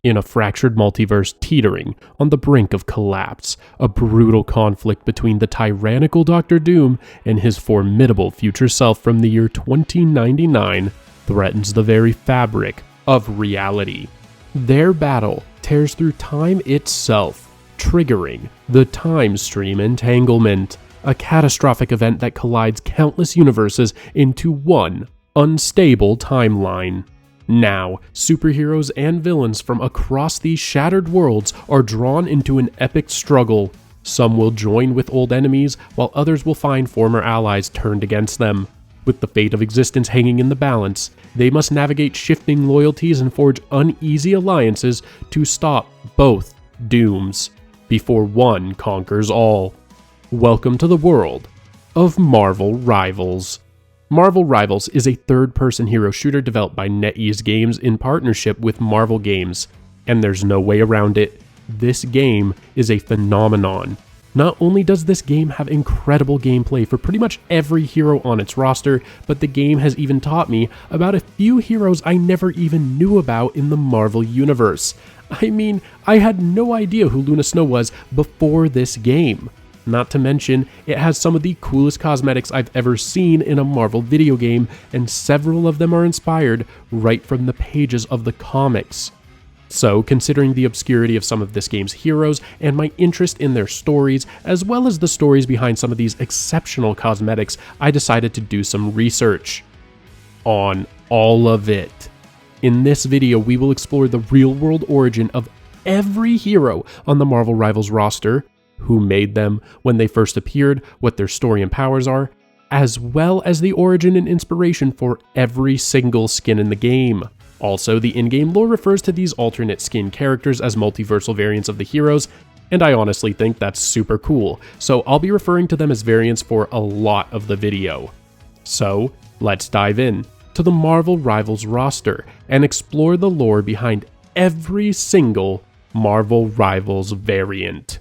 In a fractured multiverse teetering on the brink of collapse, a brutal conflict between the tyrannical Doctor Doom and his formidable future self from the year 2099 threatens the very fabric of reality. Their battle tears through time itself, triggering the time stream entanglement, a catastrophic event that collides countless universes into one unstable timeline. Now, superheroes and villains from across these shattered worlds are drawn into an epic struggle. Some will join with old enemies, while others will find former allies turned against them. With the fate of existence hanging in the balance, they must navigate shifting loyalties and forge uneasy alliances to stop both dooms before one conquers all. Welcome to the world of Marvel Rivals. Marvel Rivals is a third-person hero shooter developed by NetEase Games in partnership with Marvel Games, and there's no way around it. This game is a phenomenon. Not only does this game have incredible gameplay for pretty much every hero on its roster, but the game has even taught me about a few heroes I never even knew about in the Marvel Universe. I mean, I had no idea who Luna Snow was before this game. Not to mention, it has some of the coolest cosmetics I've ever seen in a Marvel video game, and several of them are inspired right from the pages of the comics. So, considering the obscurity of some of this game's heroes and my interest in their stories, as well as the stories behind some of these exceptional cosmetics, I decided to do some research on all of it. In this video, we will explore the real-world origin of every hero on the Marvel Rivals roster, who made them, when they first appeared, what their story and powers are, as well as the origin and inspiration for every single skin in the game. Also, the in-game lore refers to these alternate skin characters as multiversal variants of the heroes, and I honestly think that's super cool, so I'll be referring to them as variants for a lot of the video. So, let's dive in to the Marvel Rivals roster and explore the lore behind every single Marvel Rivals variant.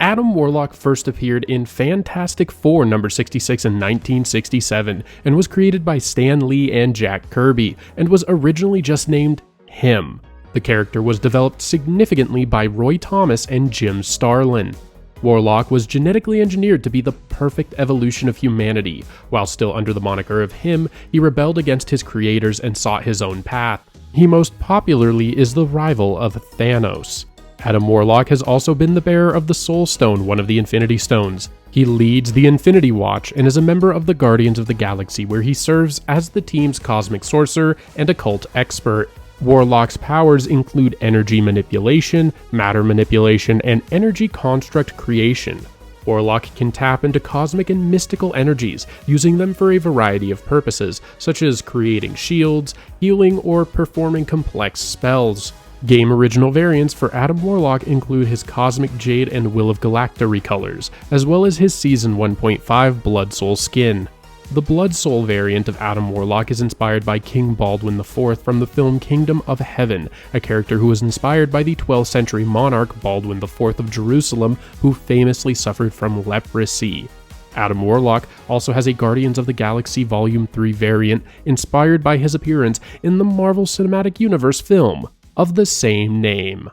Adam Warlock first appeared in Fantastic Four number 66 in 1967 and was created by Stan Lee and Jack Kirby and was originally just named him. The character was developed significantly by Roy Thomas and Jim Starlin. Warlock was genetically engineered to be the perfect evolution of humanity. While still under the moniker of him, he rebelled against his creators and sought his own path. He most popularly is the rival of Thanos. Adam Warlock has also been the bearer of the Soul Stone, one of the Infinity Stones. He leads the Infinity Watch and is a member of the Guardians of the Galaxy, where he serves as the team's cosmic sorcerer and occult expert. Warlock's powers include energy manipulation, matter manipulation, and energy construct creation. Warlock can tap into cosmic and mystical energies, using them for a variety of purposes, such as creating shields, healing, or performing complex spells. Game original variants for Adam Warlock include his Cosmic Jade and Will of Galacta recolors, as well as his Season 1.5 Blood Soul skin. The Blood Soul variant of Adam Warlock is inspired by King Baldwin IV from the film Kingdom of Heaven, a character who was inspired by the 12th century monarch Baldwin IV of Jerusalem, who famously suffered from leprosy. Adam Warlock also has a Guardians of the Galaxy Volume 3 variant inspired by his appearance in the Marvel Cinematic Universe film of the same name.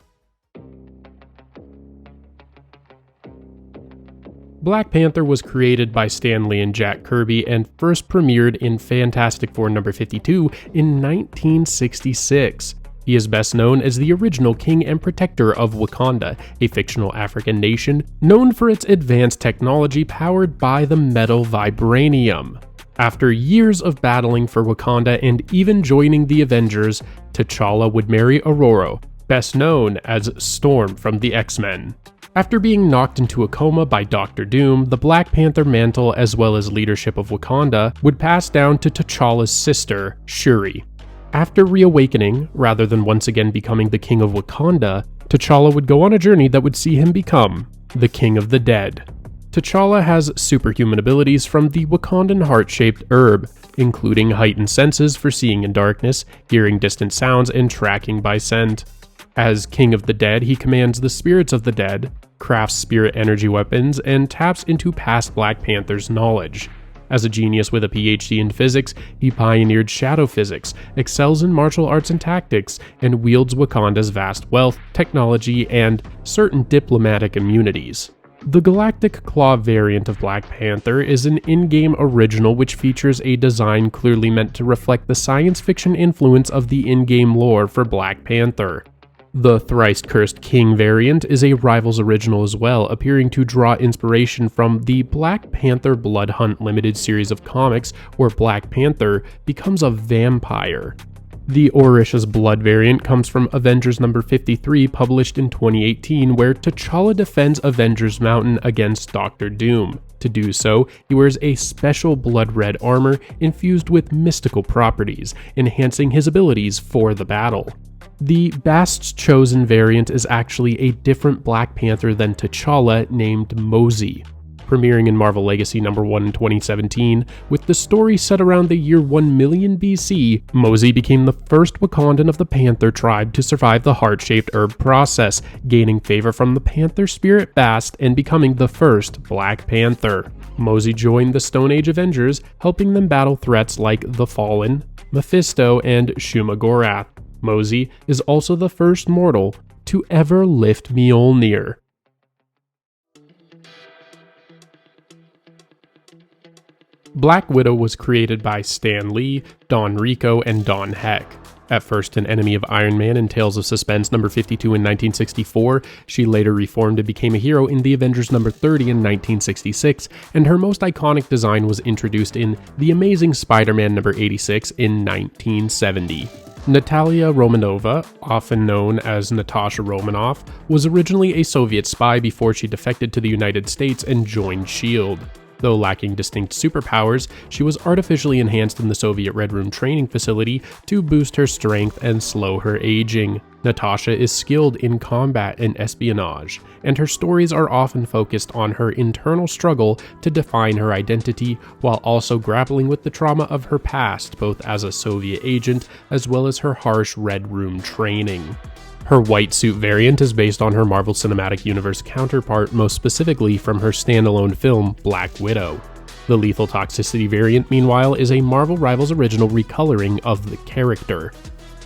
Black Panther was created by Stan Lee and Jack Kirby and first premiered in Fantastic Four number 52 in 1966. He is best known as the original king and protector of Wakanda, a fictional African nation known for its advanced technology powered by the metal vibranium. After years of battling for Wakanda and even joining the Avengers, T'Challa would marry Ororo, best known as Storm from the X-Men. After being knocked into a coma by Doctor Doom, the Black Panther mantle as well as leadership of Wakanda would pass down to T'Challa's sister, Shuri. After reawakening, rather than once again becoming the King of Wakanda, T'Challa would go on a journey that would see him become the King of the Dead. T'Challa has superhuman abilities from the Wakandan heart-shaped herb, including heightened senses for seeing in darkness, hearing distant sounds, and tracking by scent. As King of the Dead, he commands the spirits of the dead, crafts spirit energy weapons, and taps into past Black Panther's knowledge. As a genius with a PhD in physics, he pioneered shadow physics, excels in martial arts and tactics, and wields Wakanda's vast wealth, technology, and certain diplomatic immunities. The Galactic Claw variant of Black Panther is an in-game original which features a design clearly meant to reflect the science fiction influence of the in-game lore for Black Panther. The Thrice Cursed King variant is a Rivals original as well, appearing to draw inspiration from the Black Panther Blood Hunt limited series of comics where Black Panther becomes a vampire. The Orisha's Blood variant comes from Avengers number 53, published in 2018, where T'Challa defends Avengers Mountain against Doctor Doom. To do so, he wears a special blood red armor infused with mystical properties, enhancing his abilities for the battle. The Bast's Chosen variant is actually a different Black Panther than T'Challa named Mosey. Premiering in Marvel Legacy number 1 in 2017, with the story set around the year 1 million BC, Mosey became the first Wakandan of the Panther tribe to survive the heart-shaped herb process, gaining favor from the Panther spirit Bast and becoming the first Black Panther. Mosey joined the Stone Age Avengers, helping them battle threats like the Fallen, Mephisto, and Shuma Gorath. Mosey is also the first mortal to ever lift Mjolnir. Black Widow was created by Stan Lee, Don Rico, and Don Heck. At first an enemy of Iron Man in Tales of Suspense number 52 in 1964, she later reformed and became a hero in The Avengers number 30 in 1966, and her most iconic design was introduced in The Amazing Spider-Man number 86 in 1970. Natalia Romanova, often known as Natasha Romanoff, was originally a Soviet spy before she defected to the United States and joined S.H.I.E.L.D. Though lacking distinct superpowers, she was artificially enhanced in the Soviet Red Room training facility to boost her strength and slow her aging. Natasha is skilled in combat and espionage, and her stories are often focused on her internal struggle to define her identity while also grappling with the trauma of her past, both as a Soviet agent as well as her harsh Red Room training. Her white suit variant is based on her Marvel Cinematic Universe counterpart, most specifically from her standalone film, Black Widow. The Lethal Toxicity variant, meanwhile, is a Marvel Rivals original recoloring of the character.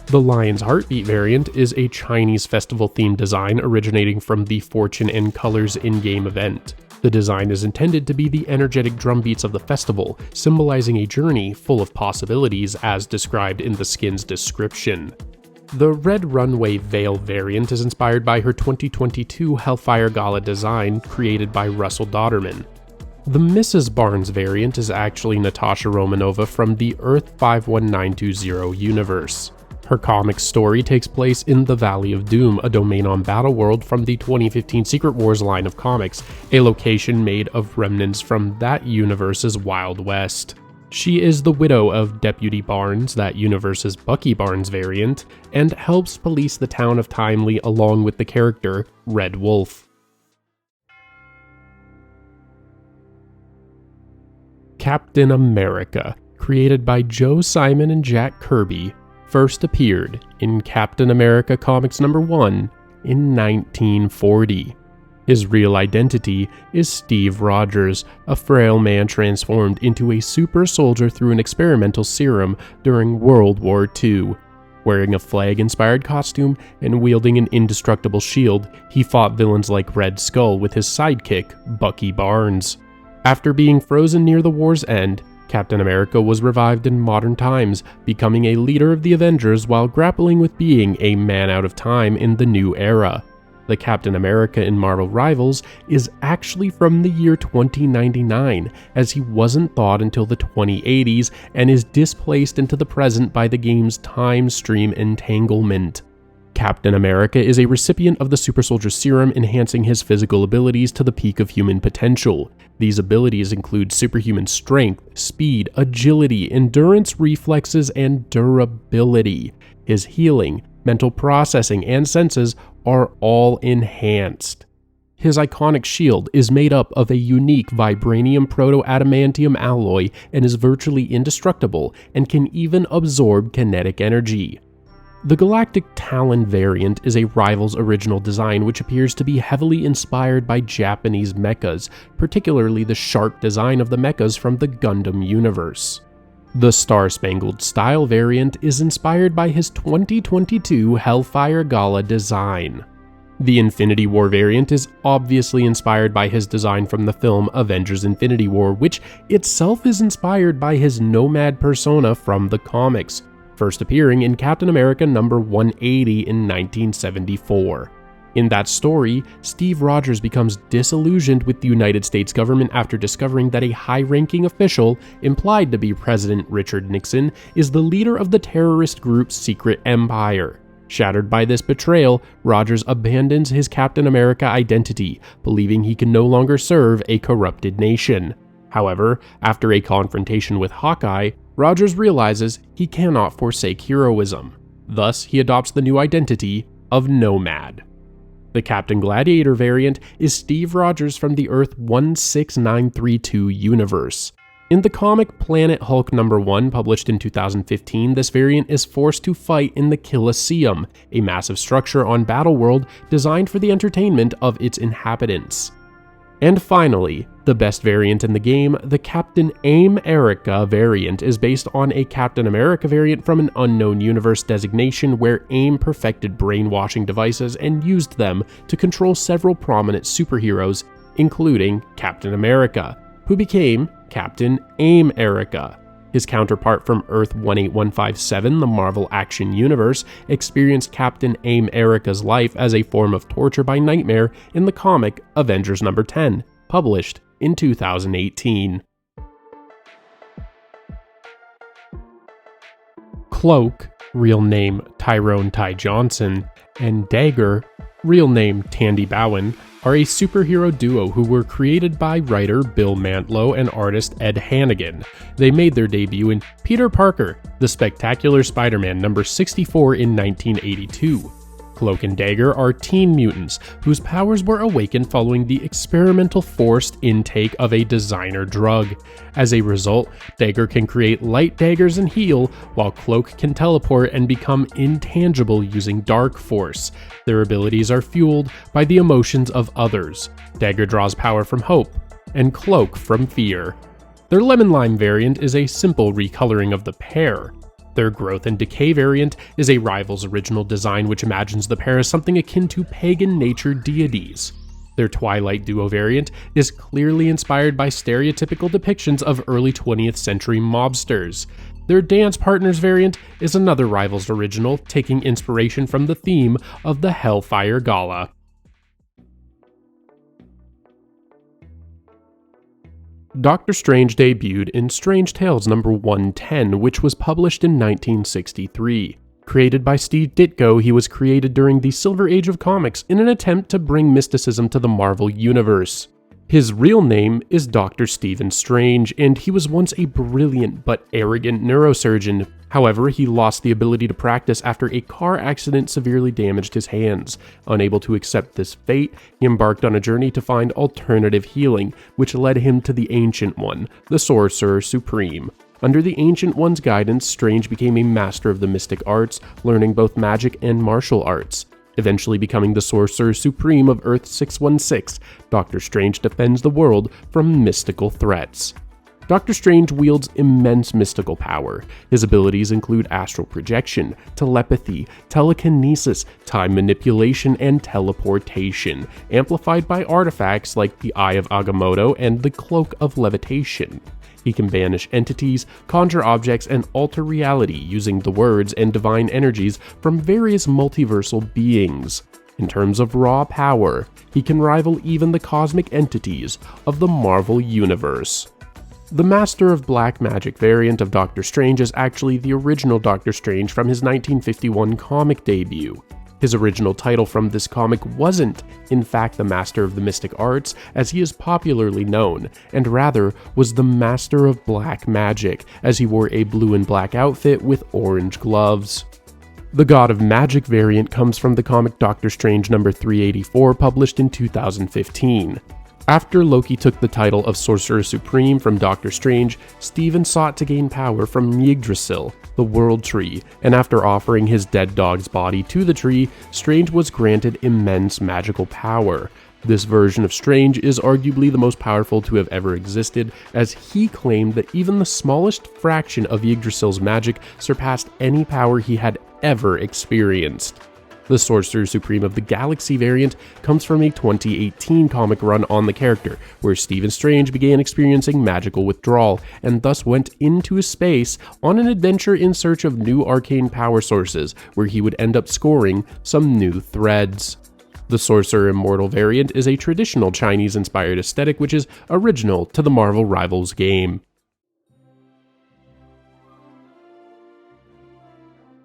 The Lion's Heartbeat variant is a Chinese festival-themed design originating from the Fortune and Colors in-game event. The design is intended to be the energetic drumbeats of the festival, symbolizing a journey full of possibilities as described in the skin's description. The Red Runway Veil variant is inspired by her 2022 Hellfire Gala design created by Russell Dodderman. The Mrs. Barnes variant is actually Natasha Romanova from the Earth 51920 universe. Her comic story takes place in the Valley of Doom, a domain on Battleworld from the 2015 Secret Wars line of comics, a location made of remnants from that universe's Wild West. She is the widow of Deputy Barnes, that universe's Bucky Barnes variant, and helps police the town of Timely along with the character Red Wolf. Captain America, created by Joe Simon and Jack Kirby, first appeared in Captain America Comics number 1 in 1940. His real identity is Steve Rogers, a frail man transformed into a super soldier through an experimental serum during World War II. Wearing a flag-inspired costume and wielding an indestructible shield, he fought villains like Red Skull with his sidekick, Bucky Barnes. After being frozen near the war's end, Captain America was revived in modern times, becoming a leader of the Avengers while grappling with being a man out of time in the new era. The Captain America in Marvel Rivals is actually from the year 2099, as he wasn't thought until the 2080s and is displaced into the present by the game's time stream entanglement. Captain America is a recipient of the Super Soldier Serum, enhancing his physical abilities to the peak of human potential. These abilities include superhuman strength, speed, agility, endurance, reflexes, and durability. His healing, mental processing, and senses are all enhanced. His iconic shield is made up of a unique vibranium proto-adamantium alloy and is virtually indestructible and can even absorb kinetic energy. The Galactic Talon variant is a rival's original design which appears to be heavily inspired by Japanese mechas, particularly the sharp design of the mechas from the Gundam universe. The Star-Spangled Style variant is inspired by his 2022 Hellfire Gala design. The Infinity War variant is obviously inspired by his design from the film Avengers Infinity War, which itself is inspired by his Nomad persona from the comics, first appearing in Captain America number 180 in 1974. In that story, Steve Rogers becomes disillusioned with the United States government after discovering that a high-ranking official, implied to be President Richard Nixon, is the leader of the terrorist group's secret empire. Shattered by this betrayal, Rogers abandons his Captain America identity, believing he can no longer serve a corrupted nation. However, after a confrontation with Hawkeye, Rogers realizes he cannot forsake heroism. Thus, he adopts the new identity of Nomad. The Captain Gladiator variant is Steve Rogers from the Earth 16932 universe. In the comic Planet Hulk number 1, published in 2015, this variant is forced to fight in the Colosseum, a massive structure on Battleworld designed for the entertainment of its inhabitants. And finally, the best variant in the game, the Captain America variant, is based on a Captain America variant from an unknown universe designation where AIM perfected brainwashing devices and used them to control several prominent superheroes, including Captain America, who became Captain America. His counterpart from Earth 18157, the Marvel Action Universe, experienced Captain America's life as a form of torture by Nightmare in the comic Avengers number 10, published in 2018. Cloak, real name Tyrone Ty Johnson, and Dagger, real name Tandy Bowen, are a superhero duo who were created by writer Bill Mantlo and artist Ed Hannigan. They made their debut in Peter Parker, The Spectacular Spider-Man number 64 in 1982. Cloak and Dagger are teen mutants whose powers were awakened following the experimental forced intake of a designer drug. As a result, Dagger can create light daggers and heal, while Cloak can teleport and become intangible using Dark Force. Their abilities are fueled by the emotions of others. Dagger draws power from hope, and Cloak from fear. Their Lemon Lime variant is a simple recoloring of the pair. Their Growth and Decay variant is a rival's original design which imagines the pair as something akin to pagan nature deities. Their Twilight Duo variant is clearly inspired by stereotypical depictions of early 20th century mobsters. Their Dance Partners variant is another rival's original, taking inspiration from the theme of the Hellfire Gala. Doctor Strange debuted in Strange Tales number 110, which was published in 1963. Created by Steve Ditko, he was created during the Silver Age of comics in an attempt to bring mysticism to the Marvel Universe. His real name is Dr. Stephen Strange, and he was once a brilliant but arrogant neurosurgeon. However, he lost the ability to practice after a car accident severely damaged his hands. Unable to accept this fate, he embarked on a journey to find alternative healing, which led him to the Ancient One, the Sorcerer Supreme. Under the Ancient One's guidance, Strange became a master of the mystic arts, learning both magic and martial arts. Eventually becoming the Sorcerer Supreme of Earth 616, Doctor Strange defends the world from mystical threats. Doctor Strange wields immense mystical power. His abilities include astral projection, telepathy, telekinesis, time manipulation, and teleportation, amplified by artifacts like the Eye of Agamotto and the Cloak of Levitation. He can banish entities, conjure objects, and alter reality using the words and divine energies from various multiversal beings. In terms of raw power, he can rival even the cosmic entities of the Marvel Universe. The Master of Black Magic variant of Doctor Strange is actually the original Doctor Strange from his 1951 comic debut. His original title from this comic wasn't, in fact, the Master of the Mystic Arts, as he is popularly known, and rather was the Master of Black Magic, as he wore a blue and black outfit with orange gloves. The God of Magic variant comes from the comic Doctor Strange number 384, published in 2015. After Loki took the title of Sorcerer Supreme from Doctor Strange, Stephen sought to gain power from Yggdrasil, the World Tree, and after offering his dead dog's body to the tree, Strange was granted immense magical power. This version of Strange is arguably the most powerful to have ever existed, as he claimed that even the smallest fraction of Yggdrasil's magic surpassed any power he had ever experienced. The Sorcerer Supreme of the Galaxy variant comes from a 2018 comic run on the character, where Stephen Strange began experiencing magical withdrawal, and thus went into space on an adventure in search of new arcane power sources, where he would end up scoring some new threads. The Sorcerer Immortal variant is a traditional Chinese-inspired aesthetic which is original to the Marvel Rivals game.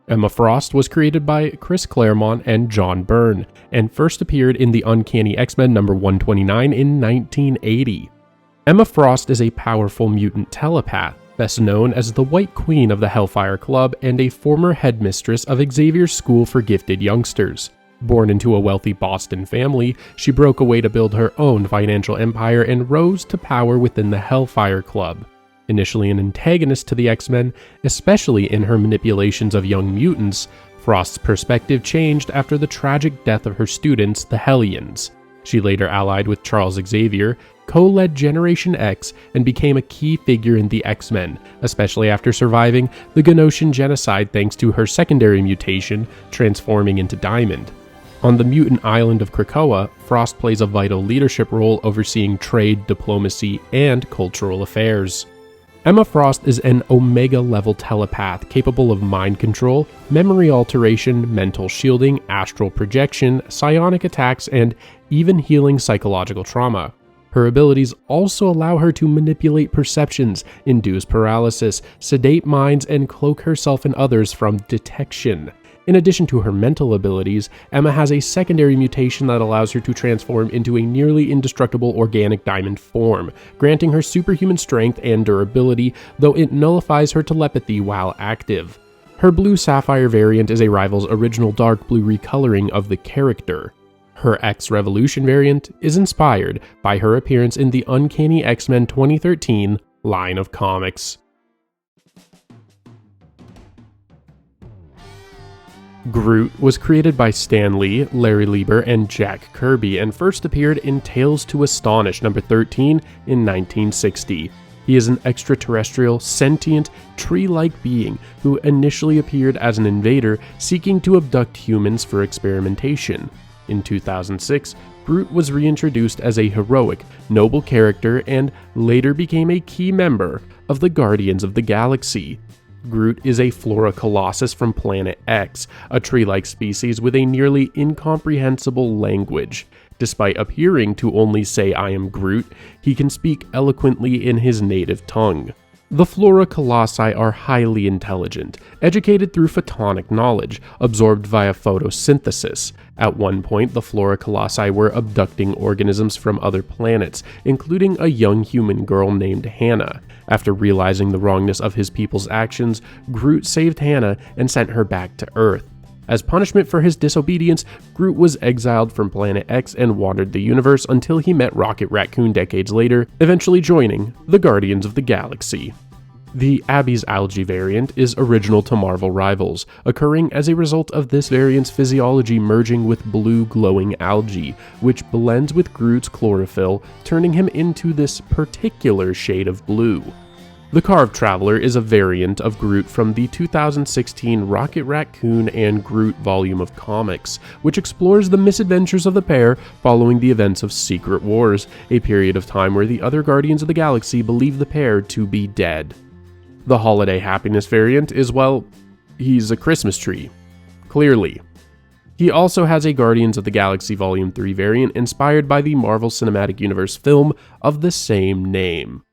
Emma Frost was created by Chris Claremont and John Byrne, and first appeared in the Uncanny X-Men number 129 in 1980. Emma Frost is a powerful mutant telepath, best known as the White Queen of the Hellfire Club and a former headmistress of Xavier's School for Gifted Youngsters. Born into a wealthy Boston family, she broke away to build her own financial empire and rose to power within the Hellfire Club. Initially an antagonist to the X-Men, especially in her manipulations of young mutants, Frost's perspective changed after the tragic death of her students, the Hellions. She later allied with Charles Xavier, co-led Generation X, and became a key figure in the X-Men, especially after surviving the Genosian genocide thanks to her secondary mutation, transforming into Diamond. On the mutant island of Krakoa, Frost plays a vital leadership role overseeing trade, diplomacy, and cultural affairs. Emma Frost is an Omega-level telepath capable of mind control, memory alteration, mental shielding, astral projection, psionic attacks, and even healing psychological trauma. Her abilities also allow her to manipulate perceptions, induce paralysis, sedate minds, and cloak herself and others from detection. In addition to her mental abilities, Emma has a secondary mutation that allows her to transform into a nearly indestructible organic diamond form, granting her superhuman strength and durability, though it nullifies her telepathy while active. Her Blue Sapphire variant is a rival's original dark blue recoloring of the character. Her X-Revolution variant is inspired by her appearance in the Uncanny X-Men 2013 line of comics. Groot was created by Stan Lee, Larry Lieber, and Jack Kirby, and first appeared in Tales to Astonish number 13 in 1960. He is an extraterrestrial, sentient, tree-like being who initially appeared as an invader seeking to abduct humans for experimentation. In 2006, Groot was reintroduced as a heroic, noble character and later became a key member of the Guardians of the Galaxy. Groot is a Flora Colossus from Planet X, a tree-like species with a nearly incomprehensible language. Despite appearing to only say "I am Groot," he can speak eloquently in his native tongue. The Flora Colossi are highly intelligent, educated through photonic knowledge, absorbed via photosynthesis. At one point, the Flora Colossi were abducting organisms from other planets, including a young human girl named Hannah. After realizing the wrongness of his people's actions, Groot saved Hannah and sent her back to Earth. As punishment for his disobedience, Groot was exiled from Planet X and wandered the universe until he met Rocket Raccoon decades later, eventually joining the Guardians of the Galaxy. The Abby's Algae variant is original to Marvel Rivals, occurring as a result of this variant's physiology merging with blue glowing algae, which blends with Groot's chlorophyll, turning him into this particular shade of blue. The Carved Traveler is a variant of Groot from the 2016 Rocket Raccoon and Groot volume of comics, which explores the misadventures of the pair following the events of Secret Wars, a period of time where the other Guardians of the Galaxy believe the pair to be dead. The Holiday Happiness variant is, well, he's a Christmas tree. Clearly. He also has a Guardians of the Galaxy Volume 3 variant inspired by the Marvel Cinematic Universe film of the same name.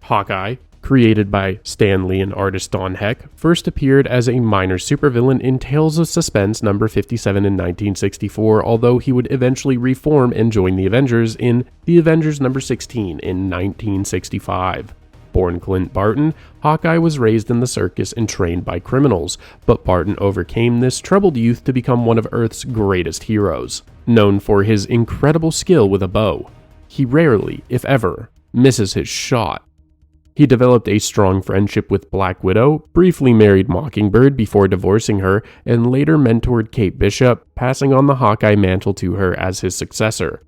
Hawkeye, created by Stan Lee and artist Don Heck, first appeared as a minor supervillain in Tales of Suspense number 57 in 1964, although he would eventually reform and join the Avengers in The Avengers number 16 in 1965. Born Clint Barton, Hawkeye was raised in the circus and trained by criminals, but Barton overcame this troubled youth to become one of Earth's greatest heroes. Known for his incredible skill with a bow, he rarely, if ever, misses his shot. He developed a strong friendship with Black Widow, briefly married Mockingbird before divorcing her, and later mentored Kate Bishop, passing on the Hawkeye mantle to her as his successor.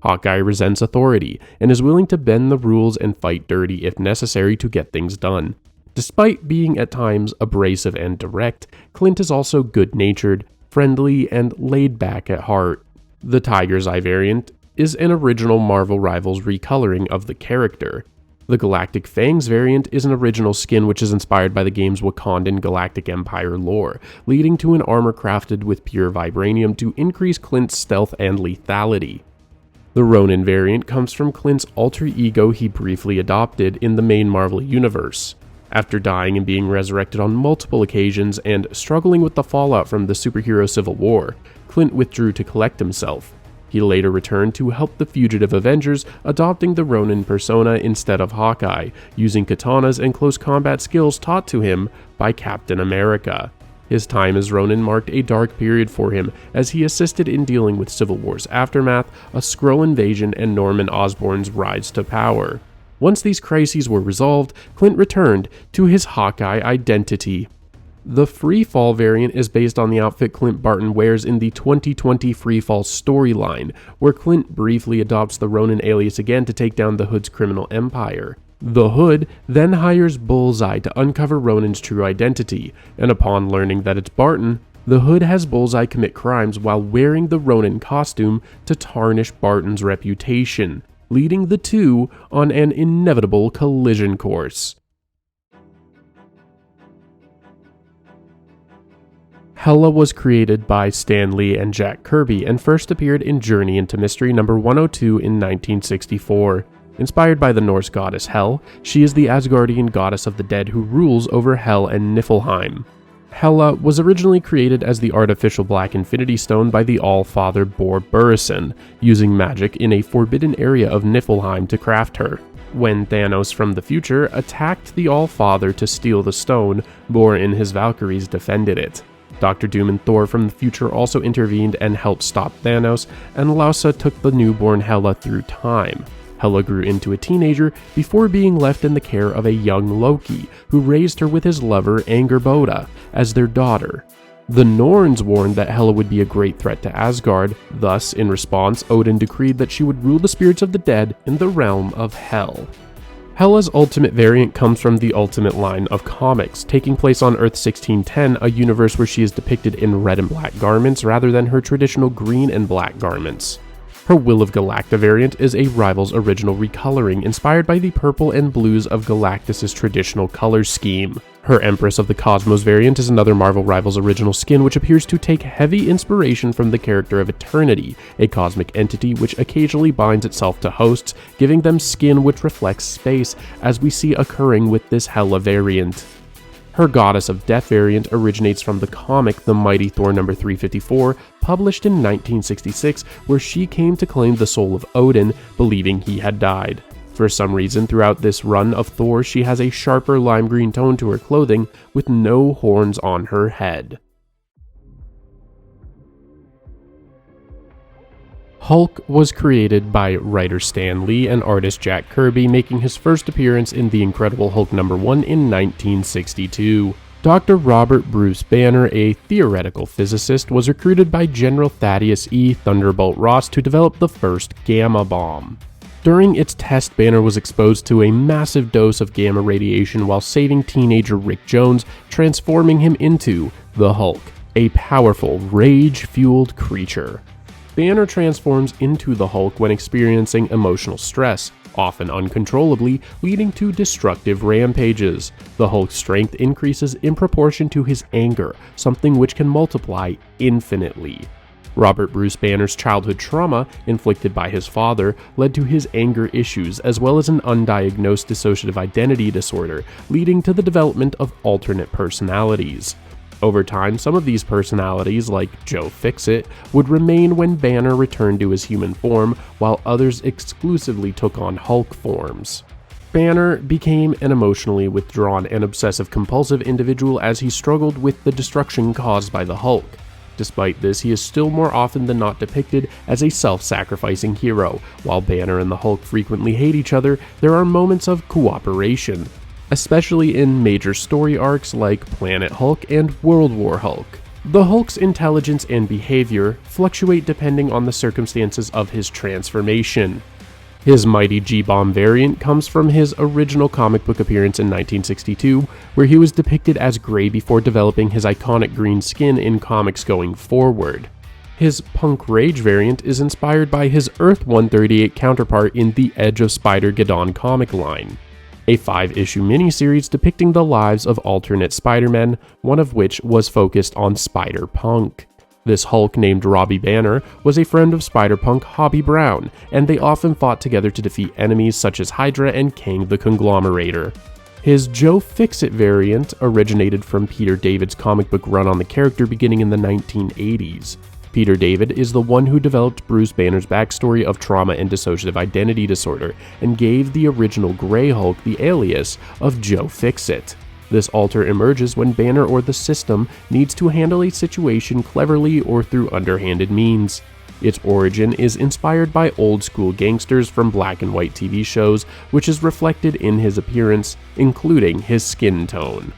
Hawkeye resents authority and is willing to bend the rules and fight dirty if necessary to get things done. Despite being at times abrasive and direct, Clint is also good-natured, friendly, and laid back at heart. The Tiger's Eye variant is an original Marvel Rivals recoloring of the character. The Galactic Fangs variant is an original skin which is inspired by the game's Wakandan Galactic Empire lore, leading to an armor crafted with pure vibranium to increase Clint's stealth and lethality. The Ronin variant comes from Clint's alter ego he briefly adopted in the main Marvel universe. After dying and being resurrected on multiple occasions and struggling with the fallout from the superhero Civil War, Clint withdrew to collect himself. He later returned to help the fugitive Avengers, adopting the Ronin persona instead of Hawkeye, using katanas and close combat skills taught to him by Captain America. His time as Ronin marked a dark period for him as he assisted in dealing with Civil War's aftermath, a Skrull invasion, and Norman Osborn's rise to power. Once these crises were resolved, Clint returned to his Hawkeye identity. The Freefall variant is based on the outfit Clint Barton wears in the 2020 Freefall storyline, where Clint briefly adopts the Ronin alias again to take down the Hood's criminal empire. The Hood then hires Bullseye to uncover Ronin's true identity, and upon learning that it's Barton, the Hood has Bullseye commit crimes while wearing the Ronin costume to tarnish Barton's reputation, leading the two on an inevitable collision course. Hela was created by Stan Lee and Jack Kirby and first appeared in Journey into Mystery number 102 in 1964. Inspired by the Norse goddess Hel, she is the Asgardian goddess of the dead who rules over Hel and Niflheim. Hela was originally created as the artificial Black Infinity Stone by the All-Father Bor Burison, using Magik in a forbidden area of Niflheim to craft her. When Thanos from the future attacked the All-Father to steal the stone, Bor and his Valkyries defended it. Dr. Doom and Thor from the future also intervened and helped stop Thanos, and Lausa took the newborn Hela through time. Hela grew into a teenager before being left in the care of a young Loki, who raised her with his lover Angerboda as their daughter. The Norns warned that Hela would be a great threat to Asgard, thus, in response, Odin decreed that she would rule the spirits of the dead in the realm of Hel. Hela's ultimate variant comes from the Ultimate line of comics, taking place on Earth 1610, a universe where she is depicted in red and black garments rather than her traditional green and black garments. Her Will of Galacta variant is a Rivals original recoloring inspired by the purple and blues of Galactus' traditional color scheme. Her Empress of the Cosmos variant is another Marvel Rivals original skin which appears to take heavy inspiration from the character of Eternity, a cosmic entity which occasionally binds itself to hosts, giving them skin which reflects space, as we see occurring with this Hela variant. Her Goddess of Death variant originates from the comic The Mighty Thor number 354, published in 1966, where she came to claim the soul of Odin, believing he had died. For some reason, throughout this run of Thor, she has a sharper lime green tone to her clothing, with no horns on her head. Hulk was created by writer Stan Lee and artist Jack Kirby, making his first appearance in The Incredible Hulk number 1 in 1962. Dr. Robert Bruce Banner, a theoretical physicist, was recruited by General Thaddeus E. Thunderbolt Ross to develop the first gamma bomb. During its test, Banner was exposed to a massive dose of gamma radiation while saving teenager Rick Jones, transforming him into the Hulk, a powerful, rage-fueled creature. Banner transforms into the Hulk when experiencing emotional stress, often uncontrollably, leading to destructive rampages. The Hulk's strength increases in proportion to his anger, something which can multiply infinitely. Robert Bruce Banner's childhood trauma, inflicted by his father, led to his anger issues as well as an undiagnosed dissociative identity disorder, leading to the development of alternate personalities. Over time, some of these personalities, like Joe Fixit, would remain when Banner returned to his human form, while others exclusively took on Hulk forms. Banner became an emotionally withdrawn and obsessive-compulsive individual as he struggled with the destruction caused by the Hulk. Despite this, he is still more often than not depicted as a self-sacrificing hero. While Banner and the Hulk frequently hate each other, there are moments of cooperation, especially in major story arcs like Planet Hulk and World War Hulk. The Hulk's intelligence and behavior fluctuate depending on the circumstances of his transformation. His Mighty G-Bomb variant comes from his original comic book appearance in 1962, where he was depicted as gray before developing his iconic green skin in comics going forward. His Punk Rage variant is inspired by his Earth-138 counterpart in the Edge of Spider-Geddon comic line, a 5-issue miniseries depicting the lives of alternate Spider-Men, one of which was focused on Spider-Punk. This Hulk named Robbie Banner was a friend of Spider-Punk Hobby Brown, and they often fought together to defeat enemies such as Hydra and Kang the Conglomerator. His Joe Fixit variant originated from Peter David's comic book run on the character beginning in the 1980s. Peter David is the one who developed Bruce Banner's backstory of trauma and dissociative identity disorder, and gave the original Grey Hulk the alias of Joe Fixit. This alter emerges when Banner or the system needs to handle a situation cleverly or through underhanded means. Its origin is inspired by old-school gangsters from black and white TV shows, which is reflected in his appearance, including his skin tone.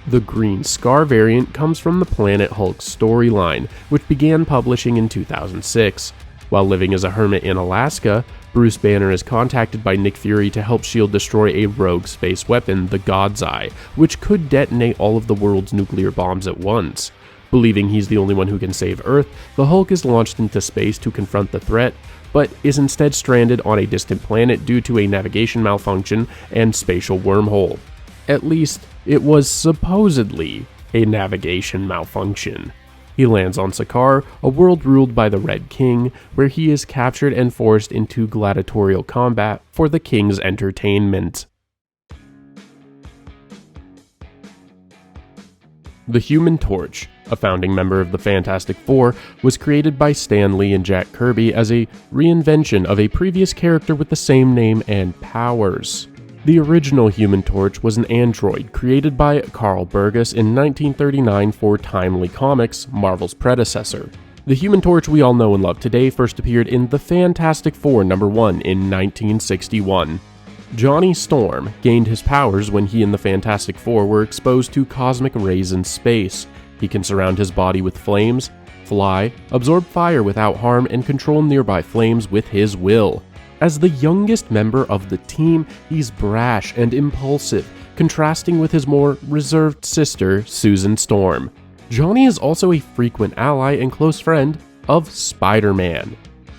The Green Scar variant comes from the Planet Hulk storyline, which began publishing in 2006. While living as a hermit in Alaska, Bruce Banner is contacted by Nick Fury to help S.H.I.E.L.D. destroy a rogue space weapon, the God's Eye, which could detonate all of the world's nuclear bombs at once. Believing he's the only one who can save Earth, the Hulk is launched into space to confront the threat, but is instead stranded on a distant planet due to a navigation malfunction and spatial wormhole. At least, it was supposedly a navigation malfunction. He lands on Sakaar, a world ruled by the Red King, where he is captured and forced into gladiatorial combat for the King's entertainment. The Human Torch, a founding member of the Fantastic Four, was created by Stan Lee and Jack Kirby as a reinvention of a previous character with the same name and powers. The original Human Torch was an android created by Carl Burgess in 1939 for Timely Comics, Marvel's predecessor. The Human Torch we all know and love today first appeared in The Fantastic Four #1 in 1961. Johnny Storm gained his powers when he and the Fantastic Four were exposed to cosmic rays in space. He can surround his body with flames, fly, absorb fire without harm, and control nearby flames with his will. As the youngest member of the team, he's brash and impulsive, contrasting with his more reserved sister, Susan Storm. Johnny is also a frequent ally and close friend of Spider-Man.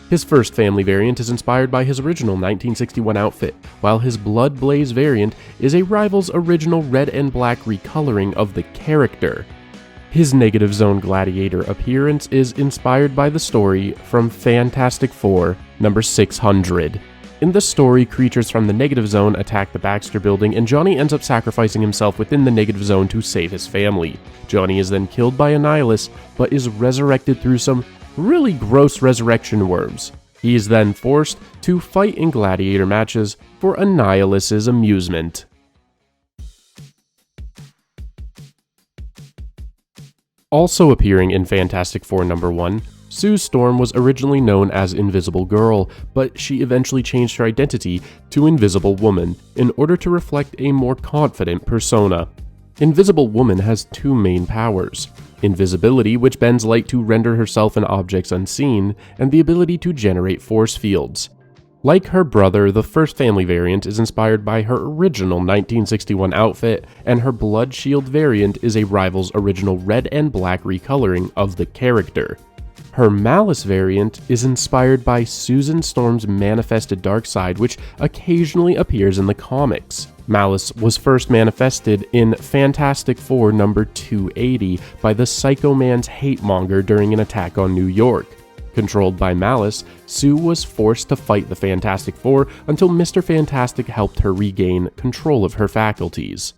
His first family variant is inspired by his original 1961 outfit, while his Blood Blaze variant is a rival's original red and black recoloring of the character. His Negative Zone Gladiator appearance is inspired by the story from Fantastic Four #600. In the story, creatures from the Negative Zone attack the Baxter Building, and Johnny ends up sacrificing himself within the Negative Zone to save his family. Johnny is then killed by Annihilus, but is resurrected through some really gross resurrection worms. He is then forced to fight in gladiator matches for Annihilus's amusement. Also appearing in Fantastic Four #1, Sue Storm was originally known as Invisible Girl, but she eventually changed her identity to Invisible Woman in order to reflect a more confident persona. Invisible Woman has two main powers: invisibility, which bends light to render herself and objects unseen, and the ability to generate force fields. Like her brother, the first family variant is inspired by her original 1961 outfit, and her Blood Shield variant is a rival's original red and black recoloring of the character. Her Malice variant is inspired by Susan Storm's manifested dark side, which occasionally appears in the comics. Malice was first manifested in Fantastic Four #280 by the Psycho Man's hate monger during an attack on New York. Controlled by Malice, Sue was forced to fight the Fantastic Four until Mr. Fantastic helped her regain control of her faculties.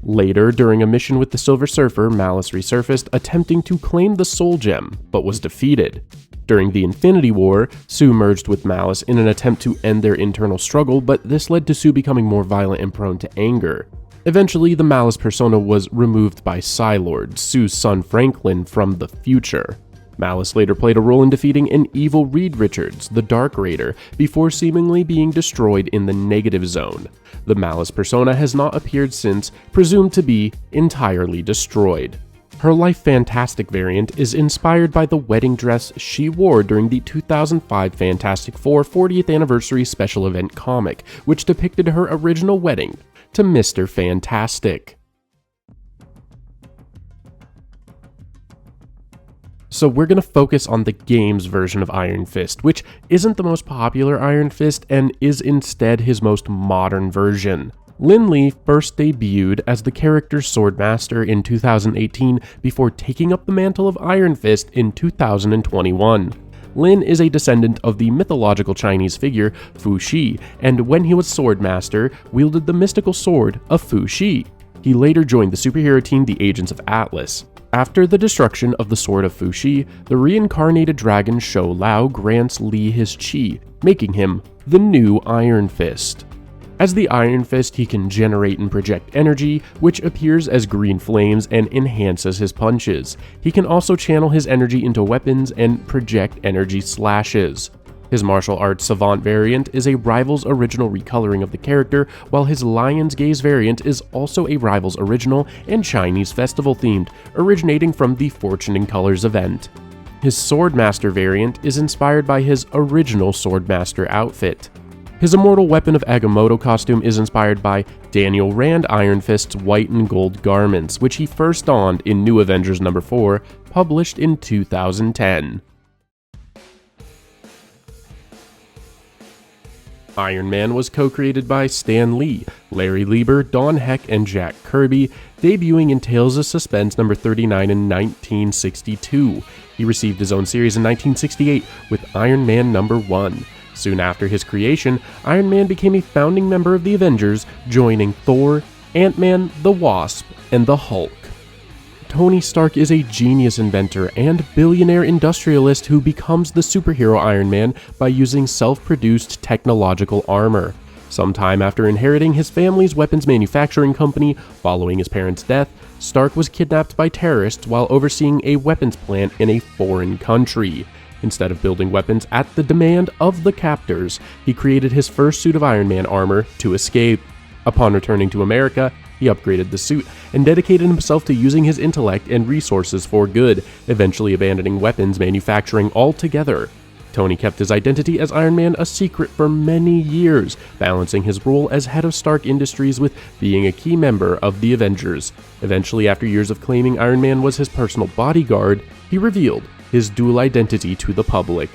Later, during a mission with the Silver Surfer, Malice resurfaced, attempting to claim the Soul Gem, but was defeated. During the Infinity War, Sue merged with Malice in an attempt to end their internal struggle, but this led to Sue becoming more violent and prone to anger. Eventually, the Malice persona was removed by Psylord, Sue's son Franklin, from the future. Malice later played a role in defeating an evil Reed Richards, the Dark Raider, before seemingly being destroyed in the Negative Zone. The Malice persona has not appeared since, presumed to be entirely destroyed. Her Life Fantastic variant is inspired by the wedding dress she wore during the 2005 Fantastic Four 40th Anniversary Special Event comic, which depicted her original wedding to Mr. Fantastic. So we're going to focus on the games version of Iron Fist, which isn't the most popular Iron Fist and is instead his most modern version. Lin Lee first debuted as the character Swordmaster in 2018 before taking up the mantle of Iron Fist in 2021. Lin is a descendant of the mythological Chinese figure Fu Xi, and when he was Swordmaster, wielded the mystical sword of Fu Xi. He later joined the superhero team the Agents of Atlas. After the destruction of the Sword of Fu Xi, the reincarnated dragon Shou Lao grants Lee his chi, making him the new Iron Fist. As the Iron Fist, he can generate and project energy, which appears as green flames and enhances his punches. He can also channel his energy into weapons and project energy slashes. His martial arts savant variant is a Rivals original recoloring of the character, while his Lion's Gaze variant is also a Rivals original and Chinese festival themed, originating from the Fortune in Colors event. His Swordmaster variant is inspired by his original Swordmaster outfit. His Immortal Weapon of Agamotto costume is inspired by Daniel Rand Iron Fist's white and gold garments, which he first donned in New Avengers number 4, published in 2010. Iron Man was co-created by Stan Lee, Larry Lieber, Don Heck, and Jack Kirby, debuting in Tales of Suspense number 39 in 1962. He received his own series in 1968 with Iron Man number 1. Soon after his creation, Iron Man became a founding member of the Avengers, joining Thor, Ant-Man, the Wasp, and the Hulk. Tony Stark is a genius inventor and billionaire industrialist who becomes the superhero Iron Man by using self-produced technological armor. Sometime after inheriting his family's weapons manufacturing company following his parents' death, Stark was kidnapped by terrorists while overseeing a weapons plant in a foreign country. Instead of building weapons at the demand of the captors, he created his first suit of Iron Man armor to escape. Upon returning to America, he upgraded the suit and dedicated himself to using his intellect and resources for good, eventually abandoning weapons manufacturing altogether. Tony kept his identity as Iron Man a secret for many years, balancing his role as head of Stark Industries with being a key member of the Avengers. Eventually, after years of claiming Iron Man was his personal bodyguard, he revealed his dual identity to the public.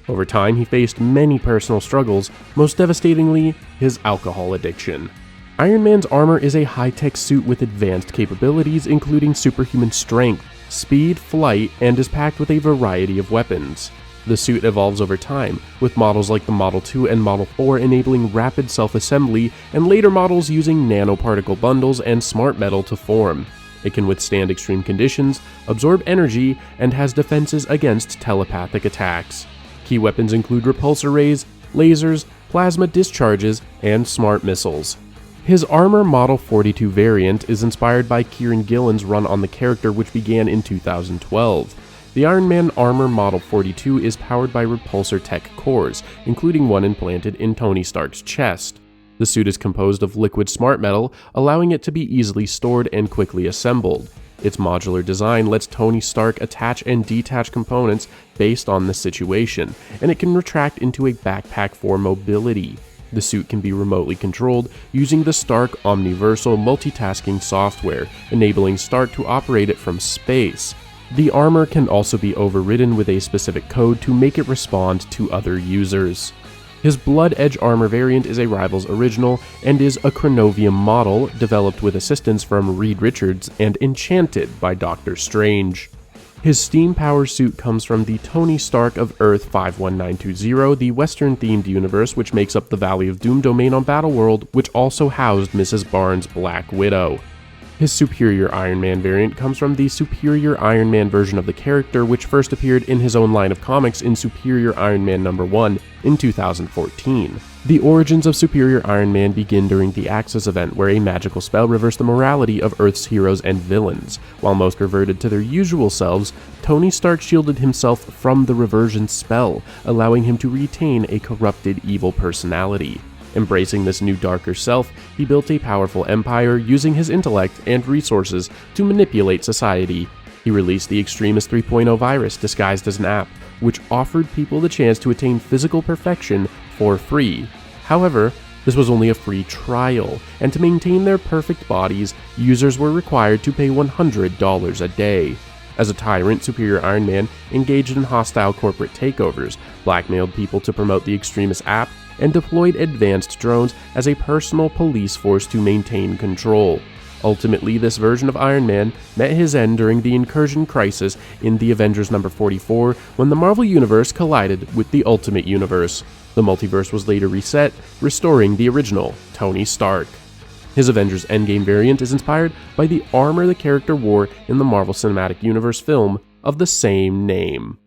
Over time, he faced many personal struggles, most devastatingly, his alcohol addiction. Iron Man's armor is a high-tech suit with advanced capabilities including superhuman strength, speed, flight, and is packed with a variety of weapons. The suit evolves over time, with models like the Model 2 and Model 4 enabling rapid self-assembly, and later models using nanoparticle bundles and smart metal to form. It can withstand extreme conditions, absorb energy, and has defenses against telepathic attacks. Key weapons include repulsor rays, lasers, plasma discharges, and smart missiles. His Armor Model 42 variant is inspired by Kieran Gillen's run on the character, which began in 2012. The Iron Man Armor Model 42 is powered by repulsor tech cores, including one implanted in Tony Stark's chest. The suit is composed of liquid smart metal, allowing it to be easily stored and quickly assembled. Its modular design lets Tony Stark attach and detach components based on the situation, and it can retract into a backpack for mobility. The suit can be remotely controlled using the Stark Omniversal multitasking software, enabling Stark to operate it from space. The armor can also be overridden with a specific code to make it respond to other users. His Blood Edge armor variant is a Rivals original and is a Chronovium model developed with assistance from Reed Richards and enchanted by Doctor Strange. His steam power suit comes from the Tony Stark of Earth 51920, the Western-themed universe which makes up the Valley of Doom domain on Battleworld, which also housed Mrs. Barnes' Black Widow. His Superior Iron Man variant comes from the Superior Iron Man version of the character, which first appeared in his own line of comics in Superior Iron Man #1 in 2014. The origins of Superior Iron Man begin during the Axis event, where a magical spell reversed the morality of Earth's heroes and villains. While most reverted to their usual selves, Tony Stark shielded himself from the reversion spell, allowing him to retain a corrupted evil personality. Embracing this new darker self, he built a powerful empire using his intellect and resources to manipulate society. He released the Extremis 3.0 virus disguised as an app, which offered people the chance to attain physical perfection for free. However, this was only a free trial, and to maintain their perfect bodies, users were required to pay $100 a day. As a tyrant, Superior Iron Man engaged in hostile corporate takeovers, blackmailed people to promote the Extremis app, and deployed advanced drones as a personal police force to maintain control. Ultimately, this version of Iron Man met his end during the Incursion Crisis in the Avengers #44 when the Marvel Universe collided with the Ultimate Universe. The multiverse was later reset, restoring the original Tony Stark. His Avengers Endgame variant is inspired by the armor the character wore in the Marvel Cinematic Universe film of the same name.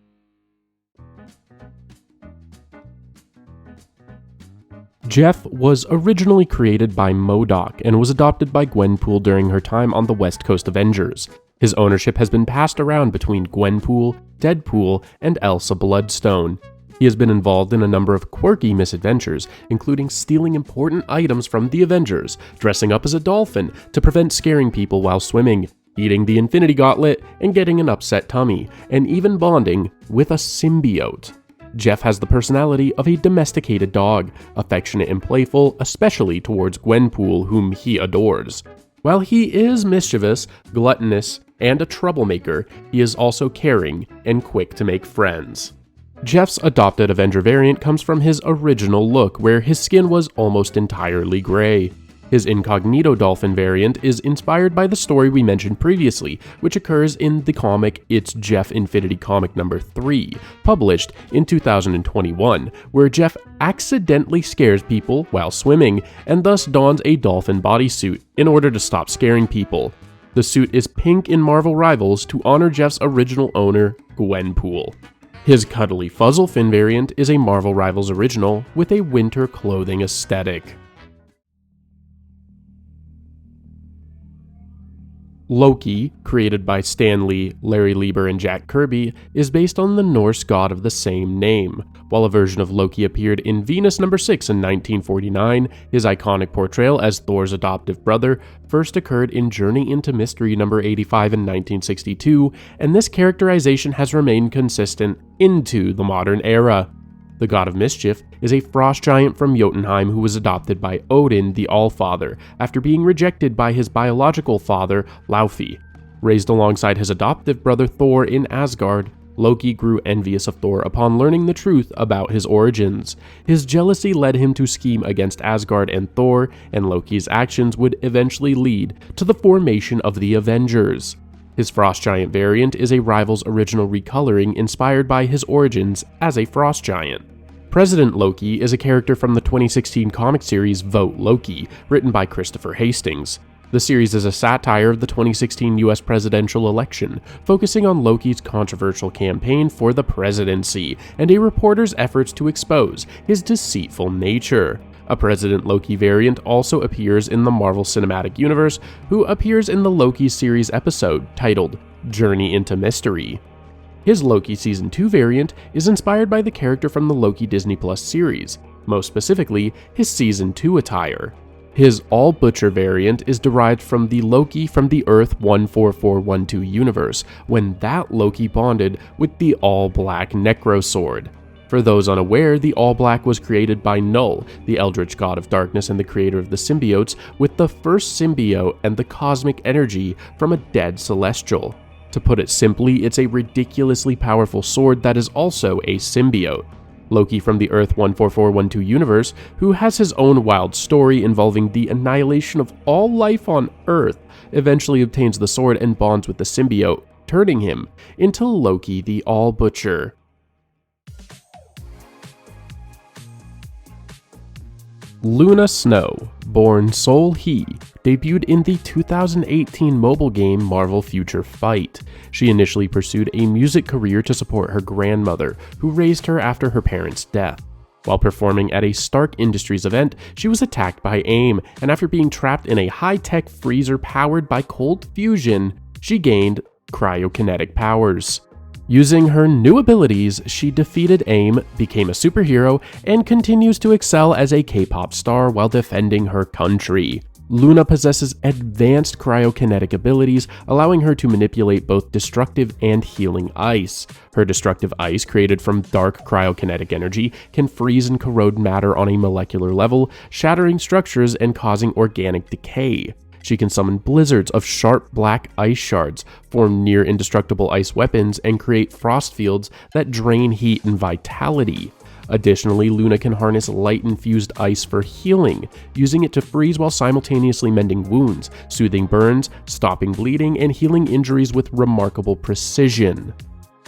Jeff was originally created by MODOK and was adopted by Gwenpool during her time on the West Coast Avengers. His ownership has been passed around between Gwenpool, Deadpool, and Elsa Bloodstone. He has been involved in a number of quirky misadventures, including stealing important items from the Avengers, dressing up as a dolphin to prevent scaring people while swimming, eating the Infinity Gauntlet and getting an upset tummy, and even bonding with a symbiote. Jeff has the personality of a domesticated dog, affectionate and playful, especially towards Gwenpool, whom he adores. While he is mischievous, gluttonous, and a troublemaker, he is also caring and quick to make friends. Jeff's adopted Avenger variant comes from his original look, where his skin was almost entirely gray. His Incognito Dolphin variant is inspired by the story we mentioned previously, which occurs in the comic It's Jeff Infinity Comic #3, published in 2021, where Jeff accidentally scares people while swimming and thus dons a dolphin bodysuit in order to stop scaring people. The suit is pink in Marvel Rivals to honor Jeff's original owner, Gwenpool. His Cuddly Fuzzlefin variant is a Marvel Rivals original with a winter clothing aesthetic. Loki, created by Stan Lee, Larry Lieber, and Jack Kirby, is based on the Norse god of the same name. While a version of Loki appeared in Venus #6 in 1949, his iconic portrayal as Thor's adoptive brother first occurred in Journey into Mystery #85 in 1962, and this characterization has remained consistent into the modern era. The god of mischief is a frost giant from Jotunheim who was adopted by Odin, the Allfather, after being rejected by his biological father, Laufey. Raised alongside his adoptive brother Thor in Asgard, Loki grew envious of Thor upon learning the truth about his origins. His jealousy led him to scheme against Asgard and Thor, and Loki's actions would eventually lead to the formation of the Avengers. His Frost Giant variant is a rival's original recoloring inspired by his origins as a frost giant. President Loki is a character from the 2016 comic series Vote Loki, written by Christopher Hastings. The series is a satire of the 2016 US presidential election, focusing on Loki's controversial campaign for the presidency and a reporter's efforts to expose his deceitful nature. A President Loki variant also appears in the Marvel Cinematic Universe, who appears in the Loki series episode titled Journey into Mystery. His Loki Season 2 variant is inspired by the character from the Loki Disney Plus series, most specifically his Season 2 attire. His All Butcher variant is derived from the Loki from the Earth 14412 universe, when that Loki bonded with the All Black Necro Sword. For those unaware, the All Black was created by Null, the eldritch god of darkness and the creator of the symbiotes, with the first symbiote and the cosmic energy from a dead celestial. To put it simply, it's a ridiculously powerful sword that is also a symbiote. Loki from the Earth 14412 universe, who has his own wild story involving the annihilation of all life on Earth, eventually obtains the sword and bonds with the symbiote, turning him into Loki the All Butcher. Luna Snow, born Sol He, debuted in the 2018 mobile game Marvel Future Fight. She initially pursued a music career to support her grandmother, who raised her after her parents' death. While performing at a Stark Industries event, she was attacked by AIM, and after being trapped in a high-tech freezer powered by cold fusion, she gained cryokinetic powers. Using her new abilities, she defeated AIM, became a superhero, and continues to excel as a K-pop star while defending her country. Luna possesses advanced cryokinetic abilities, allowing her to manipulate both destructive and healing ice. Her destructive ice, created from dark cryokinetic energy, can freeze and corrode matter on a molecular level, shattering structures and causing organic decay. She can summon blizzards of sharp black ice shards, form near indestructible ice weapons, and create frost fields that drain heat and vitality. Additionally, Luna can harness light-infused ice for healing, using it to freeze while simultaneously mending wounds, soothing burns, stopping bleeding, and healing injuries with remarkable precision.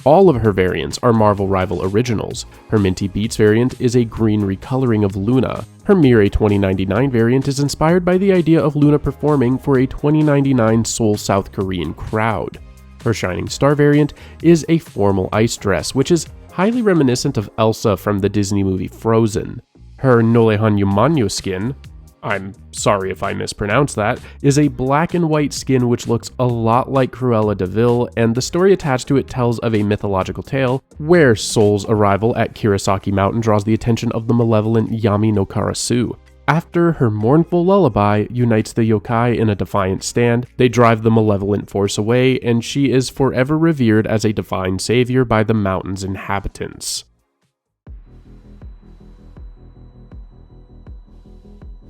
All of her variants are Marvel Rival originals. Her Minty Beats variant is a green recoloring of Luna. Her Mirai 2099 variant is inspired by the idea of Luna performing for a 2099 Seoul South Korean crowd. Her Shining Star variant is a formal ice dress, which is highly reminiscent of Elsa from the Disney movie Frozen. Her Nolehan Yumanyu skin, I'm sorry if I mispronounced that, is a black and white skin which looks a lot like Cruella de Vil, and the story attached to it tells of a mythological tale where Soul's arrival at Kirasaki Mountain draws the attention of the malevolent Yami no Karasu. After her mournful lullaby unites the yokai in a defiant stand, they drive the malevolent force away, and she is forever revered as a divine savior by the mountain's inhabitants.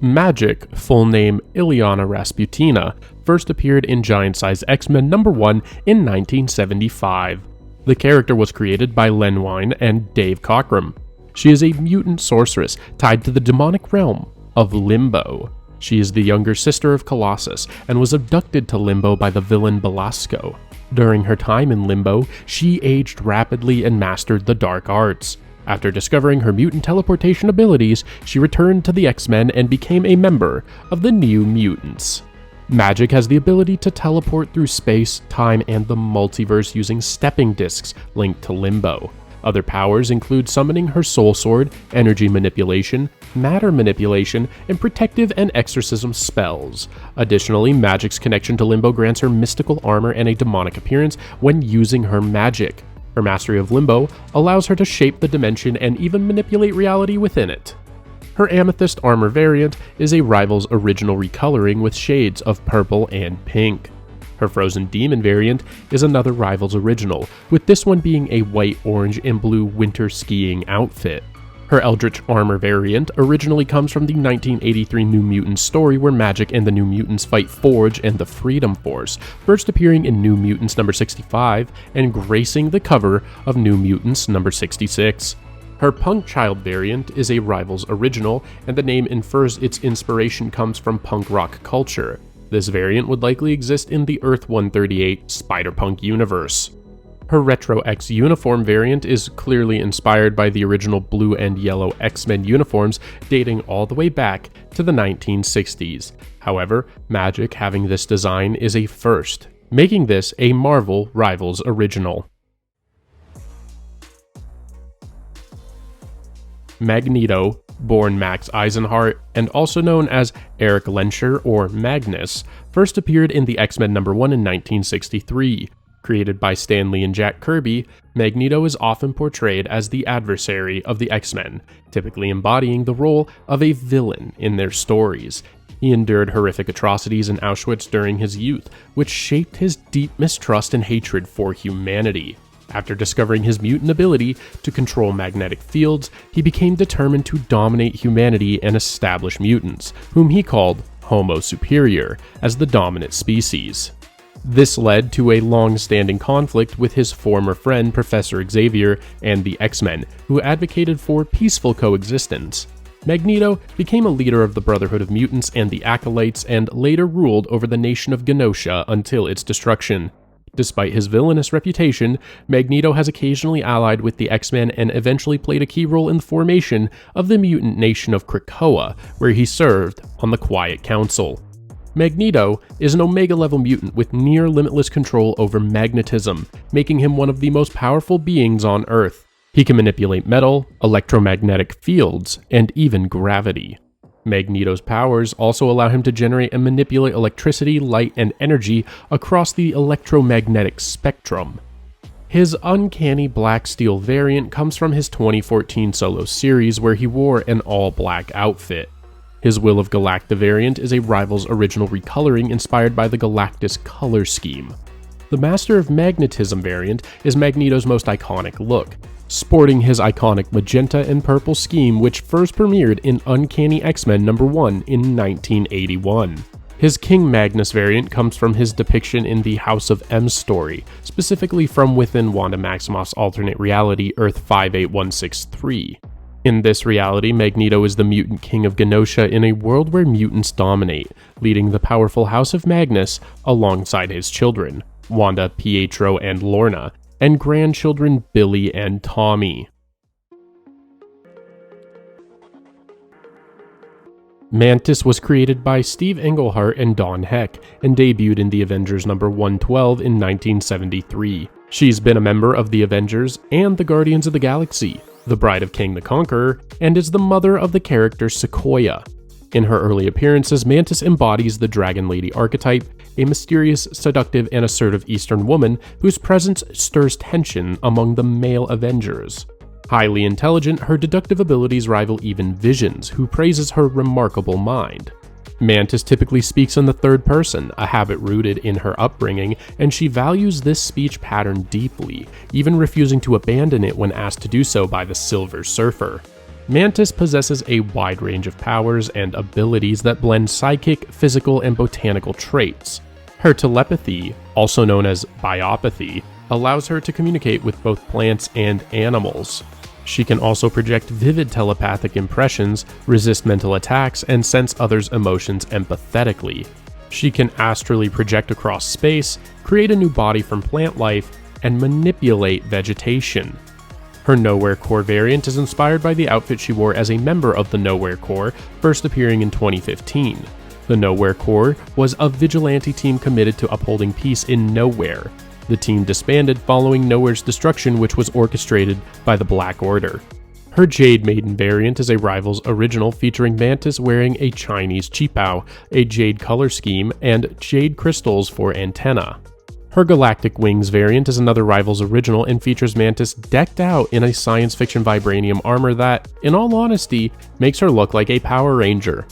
Magik, full name Ileana Rasputina, first appeared in Giant Size X-Men #1 in 1975. The character was created by Len Wein and Dave Cockrum. She is a mutant sorceress tied to the demonic realm of Limbo. She is the younger sister of Colossus and was abducted to Limbo by the villain Belasco. During her time in Limbo, she aged rapidly and mastered the dark arts. After discovering her mutant teleportation abilities, she returned to the X-Men and became a member of the New Mutants. Magik has the ability to teleport through space, time, and the multiverse using stepping discs linked to Limbo. Other powers include summoning her soul sword, energy manipulation, matter manipulation, and protective and exorcism spells. Additionally, Magik's connection to Limbo grants her mystical armor and a demonic appearance when using her magic. Her mastery of Limbo allows her to shape the dimension and even manipulate reality within it. Her Amethyst armor variant is a Rival's original recoloring with shades of purple and pink. Her Frozen Demon variant is another Rival's original, with this one being a white, orange, and blue winter skiing outfit. Her Eldritch armor variant originally comes from the 1983 New Mutants story where Magik and the New Mutants fight Forge and the Freedom Force, first appearing in New Mutants #65 and gracing the cover of New Mutants #66. Her Punk Child variant is a Rival's original, and the name infers its inspiration comes from punk rock culture. This variant would likely exist in the Earth-138 Spider-Punk universe. Her Retro X uniform variant is clearly inspired by the original blue and yellow X-Men uniforms dating all the way back to the 1960s. However, Magik having this design is a first, making this a Marvel Rivals original. Magneto, born Max Eisenhart, and also known as Eric Lenscher or Magnus, first appeared in the X-Men #1 in 1963. Created by Stan Lee and Jack Kirby, Magneto is often portrayed as the adversary of the X-Men, typically embodying the role of a villain in their stories. He endured horrific atrocities in Auschwitz during his youth, which shaped his deep mistrust and hatred for humanity. After discovering his mutant ability to control magnetic fields, he became determined to dominate humanity and establish mutants, whom he called Homo Superior, as the dominant species. This led to a long-standing conflict with his former friend Professor Xavier and the X-Men, who advocated for peaceful coexistence. Magneto became a leader of the Brotherhood of Mutants and the Acolytes and later ruled over the nation of Genosha until its destruction. Despite his villainous reputation, Magneto has occasionally allied with the X-Men and eventually played a key role in the formation of the mutant nation of Krakoa, where he served on the Quiet Council. Magneto is an Omega-level mutant with near-limitless control over magnetism, making him one of the most powerful beings on Earth. He can manipulate metal, electromagnetic fields, and even gravity. Magneto's powers also allow him to generate and manipulate electricity, light, and energy across the electromagnetic spectrum. His uncanny black steel variant comes from his 2014 solo series where he wore an all-black outfit. His Will of Galacta variant is a Rivals original recoloring inspired by the Galactus color scheme. The Master of Magnetism variant is Magneto's most iconic look, sporting his iconic magenta and purple scheme which first premiered in Uncanny X-Men #1 in 1981. His King Magnus variant comes from his depiction in the House of M story, specifically from within Wanda Maximoff's alternate reality Earth 58163. In this reality, Magneto is the mutant king of Genosha in a world where mutants dominate, leading the powerful House of Magnus alongside his children, Wanda, Pietro, and Lorna, and grandchildren Billy and Tommy. Mantis was created by Steve Englehart and Don Heck, and debuted in the Avengers #112 in 1973. She's been a member of the Avengers and the Guardians of the Galaxy, the bride of King the Conqueror, and is the mother of the character Sequoia. In her early appearances, Mantis embodies the Dragon Lady archetype, a mysterious, seductive, and assertive Eastern woman whose presence stirs tension among the male Avengers. Highly intelligent, her deductive abilities rival even Vision's, who praises her remarkable mind. Mantis typically speaks in the third person, a habit rooted in her upbringing, and she values this speech pattern deeply, even refusing to abandon it when asked to do so by the Silver Surfer. Mantis possesses a wide range of powers and abilities that blend psychic, physical, and botanical traits. Her telepathy, also known as biopathy, allows her to communicate with both plants and animals. She can also project vivid telepathic impressions, resist mental attacks, and sense others' emotions empathetically. She can astrally project across space, create a new body from plant life, and manipulate vegetation. Her Nowhere Corps variant is inspired by the outfit she wore as a member of the Nowhere Corps, first appearing in 2015. The Nowhere Corps was a vigilante team committed to upholding peace in Nowhere. The team disbanded following Nowhere's destruction, which was orchestrated by the Black Order. Her Jade Maiden variant is a Rivals original featuring Mantis wearing a Chinese qipao, a jade color scheme, and jade crystals for antenna. Her Galactic Wings variant is another Rivals original and features Mantis decked out in a science fiction vibranium armor that, in all honesty, makes her look like a Power Ranger.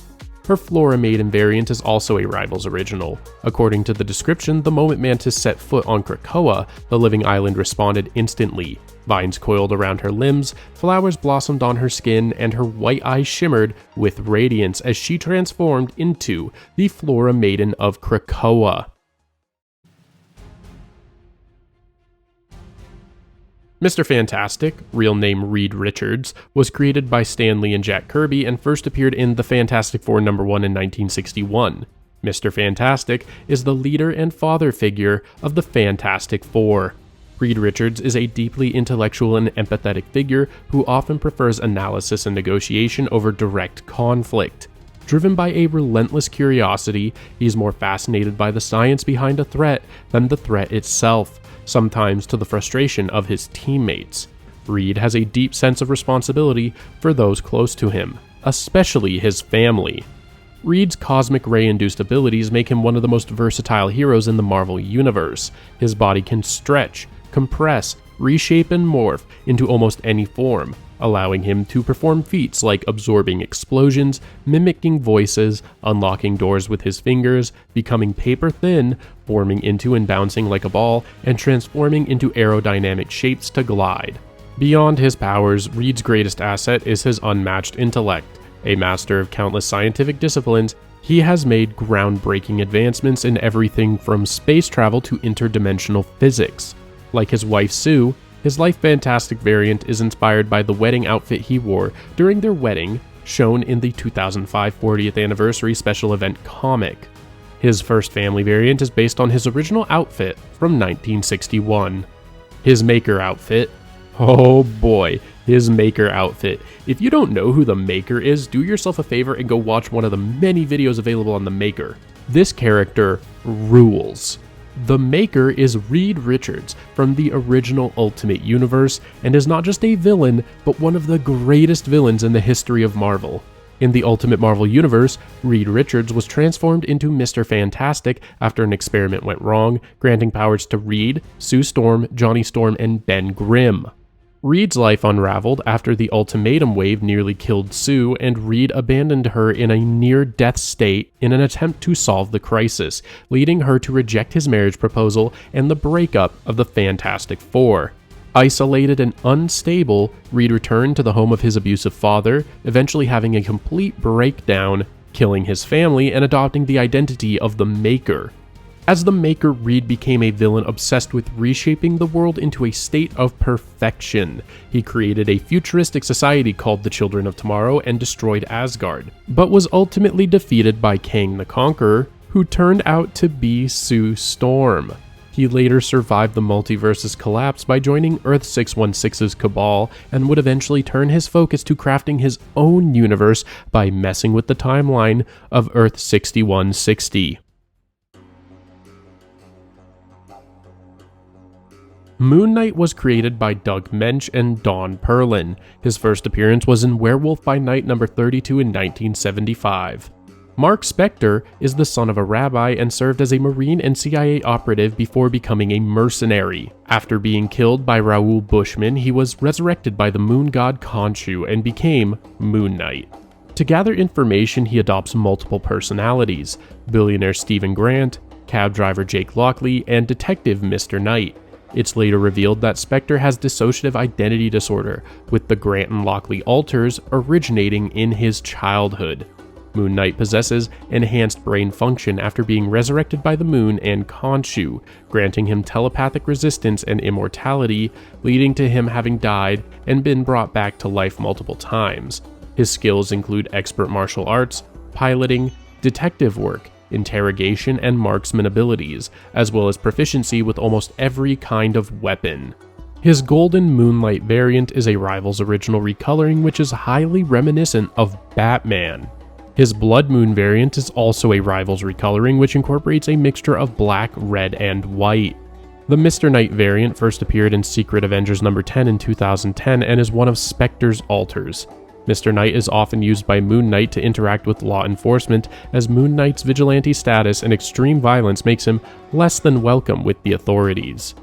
Her Flora Maiden variant is also a Rivals original. According to the description, the moment Mantis set foot on Krakoa, the living island responded instantly. Vines coiled around her limbs, flowers blossomed on her skin, and her white eyes shimmered with radiance as she transformed into the Flora Maiden of Krakoa. Mr. Fantastic, real name Reed Richards, was created by Stan Lee and Jack Kirby and first appeared in The Fantastic Four #1 in 1961. Mr. Fantastic is the leader and father figure of the Fantastic Four. Reed Richards is a deeply intellectual and empathetic figure who often prefers analysis and negotiation over direct conflict. Driven by a relentless curiosity, he's more fascinated by the science behind a threat than the threat itself, sometimes to the frustration of his teammates. Reed has a deep sense of responsibility for those close to him, especially his family. Reed's cosmic ray-induced abilities make him one of the most versatile heroes in the Marvel Universe. His body can stretch, compress, reshape, and morph into almost any form, allowing him to perform feats like absorbing explosions, mimicking voices, unlocking doors with his fingers, becoming paper thin, forming into and bouncing like a ball, and transforming into aerodynamic shapes to glide. Beyond his powers, Reed's greatest asset is his unmatched intellect. A master of countless scientific disciplines, he has made groundbreaking advancements in everything from space travel to interdimensional physics. Like his wife Sue, his Life Fantastic variant is inspired by the wedding outfit he wore during their wedding, shown in the 2005 40th anniversary special event comic. His first family variant is based on his original outfit from 1961. His Maker outfit. Oh boy, his Maker outfit. If you don't know who the Maker is, do yourself a favor and go watch one of the many videos available on the Maker. This character rules. The Maker is Reed Richards from the original Ultimate Universe and is not just a villain, but one of the greatest villains in the history of Marvel. In the Ultimate Marvel Universe, Reed Richards was transformed into Mr. Fantastic after an experiment went wrong, granting powers to Reed, Sue Storm, Johnny Storm, and Ben Grimm. Reed's life unraveled after the ultimatum wave nearly killed Sue, and Reed abandoned her in a near-death state in an attempt to solve the crisis, leading her to reject his marriage proposal and the breakup of the Fantastic Four. Isolated and unstable, Reed returned to the home of his abusive father, eventually having a complete breakdown, killing his family and adopting the identity of the Maker. As the Maker, Reed became a villain obsessed with reshaping the world into a state of perfection. He created a futuristic society called the Children of Tomorrow and destroyed Asgard, but was ultimately defeated by Kang the Conqueror, who turned out to be Sue Storm. He later survived the multiverse's collapse by joining Earth-616's Cabal, and would eventually turn his focus to crafting his own universe by messing with the timeline of Earth-6160. Moon Knight was created by Doug Mensch and Don Perlin. His first appearance was in Werewolf by Night number 32 in 1975. Mark Spector is the son of a rabbi and served as a Marine and CIA operative before becoming a mercenary. After being killed by Raoul Bushman, he was resurrected by the moon god Khonshu and became Moon Knight. To gather information, he adopts multiple personalities: billionaire Stephen Grant, cab driver Jake Lockley, and detective Mr. Knight. It's later revealed that Spector has dissociative identity disorder, with the Grant and Lockley alters originating in his childhood. Moon Knight possesses enhanced brain function after being resurrected by the moon and Khonshu, granting him telepathic resistance and immortality, leading to him having died and been brought back to life multiple times. His skills include expert martial arts, piloting, detective work, interrogation, and marksman abilities, as well as proficiency with almost every kind of weapon. His Golden Moonlight variant is a Rival's original recoloring, which is highly reminiscent of Batman. His Blood Moon variant is also a Rival's recoloring, which incorporates a mixture of black, red, and white. The Mr. Knight variant first appeared in Secret Avengers number 10 in 2010 and is one of Spector's alters. Mr. Knight is often used by Moon Knight to interact with law enforcement, as Moon Knight's vigilante status and extreme violence makes him less than welcome with the authorities.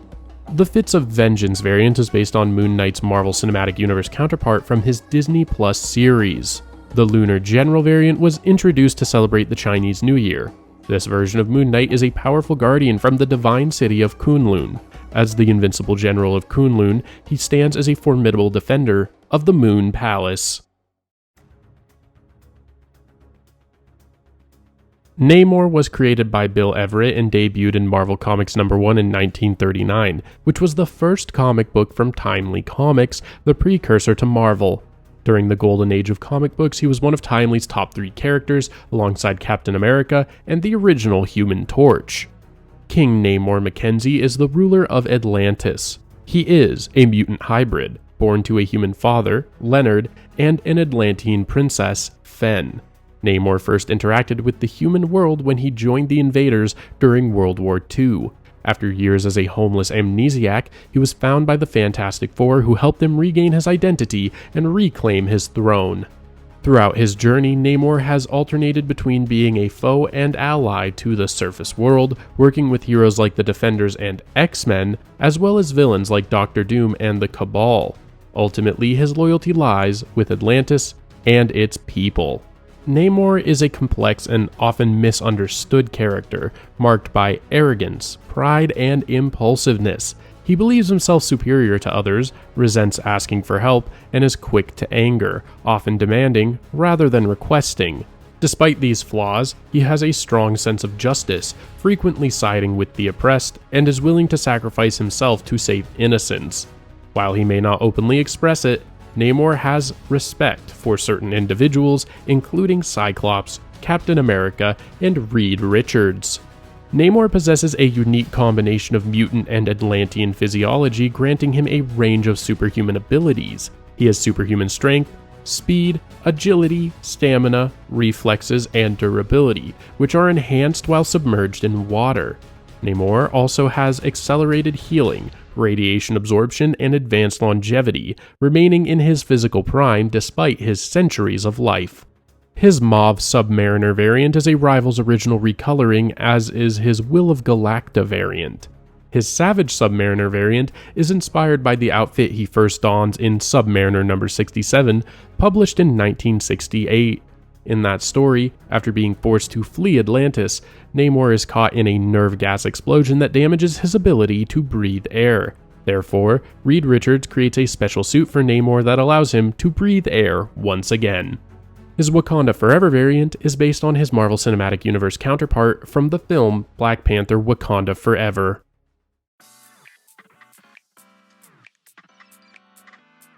The Fits of Vengeance variant is based on Moon Knight's Marvel Cinematic Universe counterpart from his Disney Plus series. The Lunar General variant was introduced to celebrate the Chinese New Year. This version of Moon Knight is a powerful guardian from the divine city of Kunlun. As the invincible general of Kunlun, he stands as a formidable defender of the Moon Palace. Namor was created by Bill Everett and debuted in Marvel Comics number 1 in 1939, which was the first comic book from Timely Comics, the precursor to Marvel. During the golden age of comic books, he was one of Timely's top 3 characters, alongside Captain America and the original Human Torch. King Namor Mackenzie is the ruler of Atlantis. He is a mutant hybrid, born to a human father, Leonard, and an Atlantean princess, Fen. Namor first interacted with the human world when he joined the invaders during World War II. After years as a homeless amnesiac, he was found by the Fantastic Four, who helped him regain his identity and reclaim his throne. Throughout his journey, Namor has alternated between being a foe and ally to the surface world, working with heroes like the Defenders and X-Men, as well as villains like Doctor Doom and the Cabal. Ultimately, his loyalty lies with Atlantis and its people. Namor is a complex and often misunderstood character, marked by arrogance, pride, and impulsiveness. He believes himself superior to others, resents asking for help, and is quick to anger, often demanding rather than requesting. Despite these flaws, he has a strong sense of justice, frequently siding with the oppressed, and is willing to sacrifice himself to save innocents. While he may not openly express it, Namor has respect for certain individuals, including Cyclops, Captain America, and Reed Richards. Namor possesses a unique combination of mutant and Atlantean physiology, granting him a range of superhuman abilities. He has superhuman strength, speed, agility, stamina, reflexes, and durability, which are enhanced while submerged in water. Namor also has accelerated healing, radiation absorption, and advanced longevity, remaining in his physical prime despite his centuries of life. His Mauve Submariner variant is a Rival's original recoloring, as is his Will of Galacta variant. His Savage Submariner variant is inspired by the outfit he first dons in Submariner number 67, published in 1968. In that story, after being forced to flee Atlantis, Namor is caught in a nerve gas explosion that damages his ability to breathe air. Therefore, Reed Richards creates a special suit for Namor that allows him to breathe air once again. His Wakanda Forever variant is based on his Marvel Cinematic Universe counterpart from the film Black Panther: Wakanda Forever.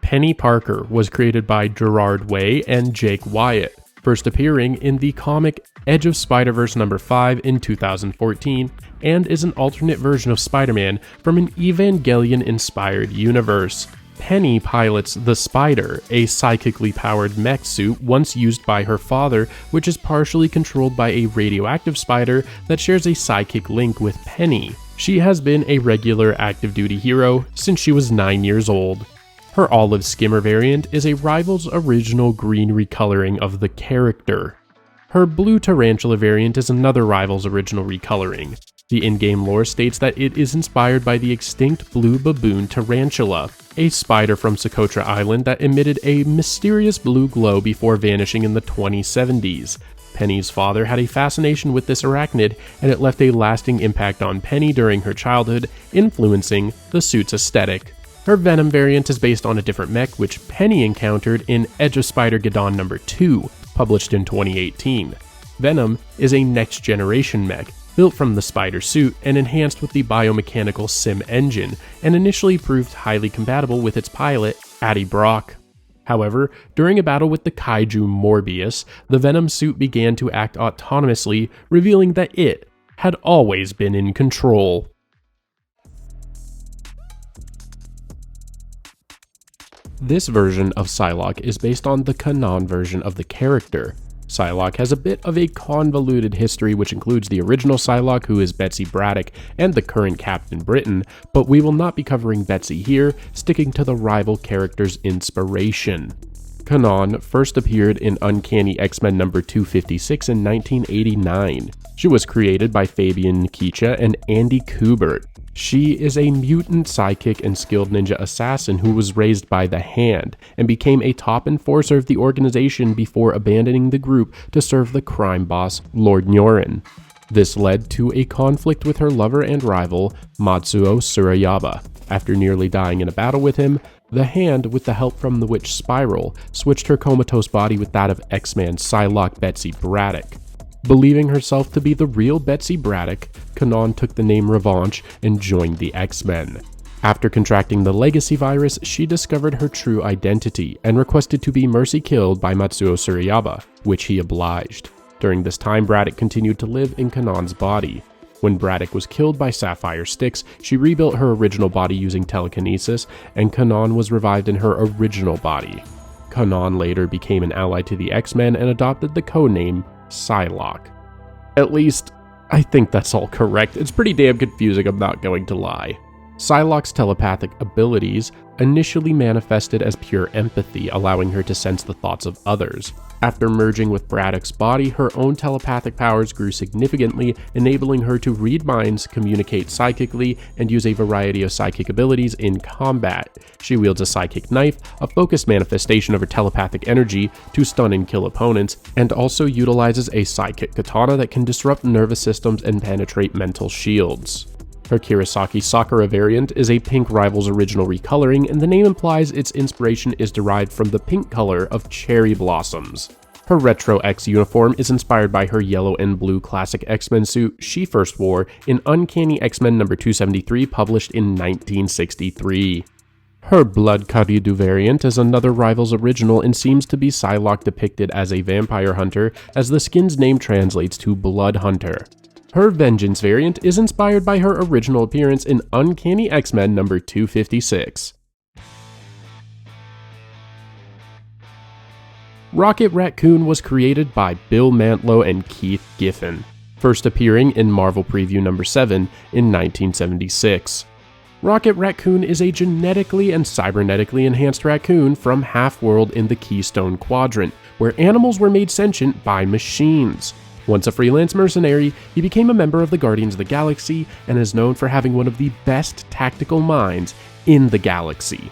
Peni Parker was created by Gerard Way and Jake Wyatt, first appearing in the comic Edge of Spider-Verse number 5 in 2014, and is an alternate version of Spider-Man from an Evangelion-inspired universe. Penny pilots the Spider, a psychically powered mech suit once used by her father, which is partially controlled by a radioactive spider that shares a psychic link with Penny. She has been a regular active duty hero since she was 9 years old. Her Olive Skimmer variant is a Rival's original green recoloring of the character. Her Blue Tarantula variant is another Rival's original recoloring. The in-game lore states that it is inspired by the extinct blue baboon tarantula, a spider from Socotra Island that emitted a mysterious blue glow before vanishing in the 2070s. Penny's father had a fascination with this arachnid, and it left a lasting impact on Penny during her childhood, influencing the suit's aesthetic. Her Venom variant is based on a different mech which Penny encountered in Edge of Spider-Geddon number 2, published in 2018. Venom is a next-generation mech, built from the Spider suit and enhanced with the biomechanical sim engine, and initially proved highly compatible with its pilot, Addie Brock. However, during a battle with the kaiju Morbius, the Venom suit began to act autonomously, revealing that it had always been in control. This version of Psylocke is based on the canon version of the character. Psylocke has a bit of a convoluted history which includes the original Psylocke, who is Betsy Braddock, and the current Captain Britain, but we will not be covering Betsy here, sticking to the Rival character's inspiration. Kanon first appeared in Uncanny X-Men number 256 in 1989. She was created by Fabian Nkicha and Andy Kubert. She is a mutant psychic and skilled ninja assassin who was raised by the Hand, and became a top enforcer of the organization before abandoning the group to serve the crime boss, Lord Nyorin. This led to a conflict with her lover and rival, Matsuo Surayaba. After nearly dying in a battle with him, the Hand, with the help from the witch Spiral, switched her comatose body with that of X-Man Psylocke Betsy Braddock. Believing herself to be the real Betsy Braddock, Kanon took the name Revanche and joined the X-Men. After contracting the legacy virus, she discovered her true identity and requested to be mercy killed by Matsuo Surayaba, which he obliged. During this time, Braddock continued to live in Kanon's body. When Braddock was killed by Sapphire Styx, she rebuilt her original body using telekinesis, and Kanon was revived in her original body. Kanon later became an ally to the X-Men and adopted the codename Psylocke. At least, I think that's all correct. It's pretty damn confusing, I'm not going to lie. Psylocke's telepathic abilities initially manifested as pure empathy, allowing her to sense the thoughts of others. After merging with Braddock's body, her own telepathic powers grew significantly, enabling her to read minds, communicate psychically, and use a variety of psychic abilities in combat. She wields a psychic knife, a focused manifestation of her telepathic energy, to stun and kill opponents, and also utilizes a psychic katana that can disrupt nervous systems and penetrate mental shields. Her Kirasaki Sakura variant is a pink Rival's original recoloring, and the name implies its inspiration is derived from the pink color of cherry blossoms. Her Retro X uniform is inspired by her yellow and blue classic X-Men suit she first wore in Uncanny X-Men number 273, published in 1963. Her Blood Kharidu variant is another Rivals original and seems to be Psylocke depicted as a vampire hunter, as the skin's name translates to Blood Hunter. Her Vengeance variant is inspired by her original appearance in Uncanny X-Men number 256. Rocket Raccoon was created by Bill Mantlo and Keith Giffen, first appearing in Marvel Preview number 7 in 1976. Rocket Raccoon is a genetically and cybernetically enhanced raccoon from Half-World in the Keystone Quadrant, where animals were made sentient by machines. Once a freelance mercenary, he became a member of the Guardians of the Galaxy and is known for having one of the best tactical minds in the galaxy.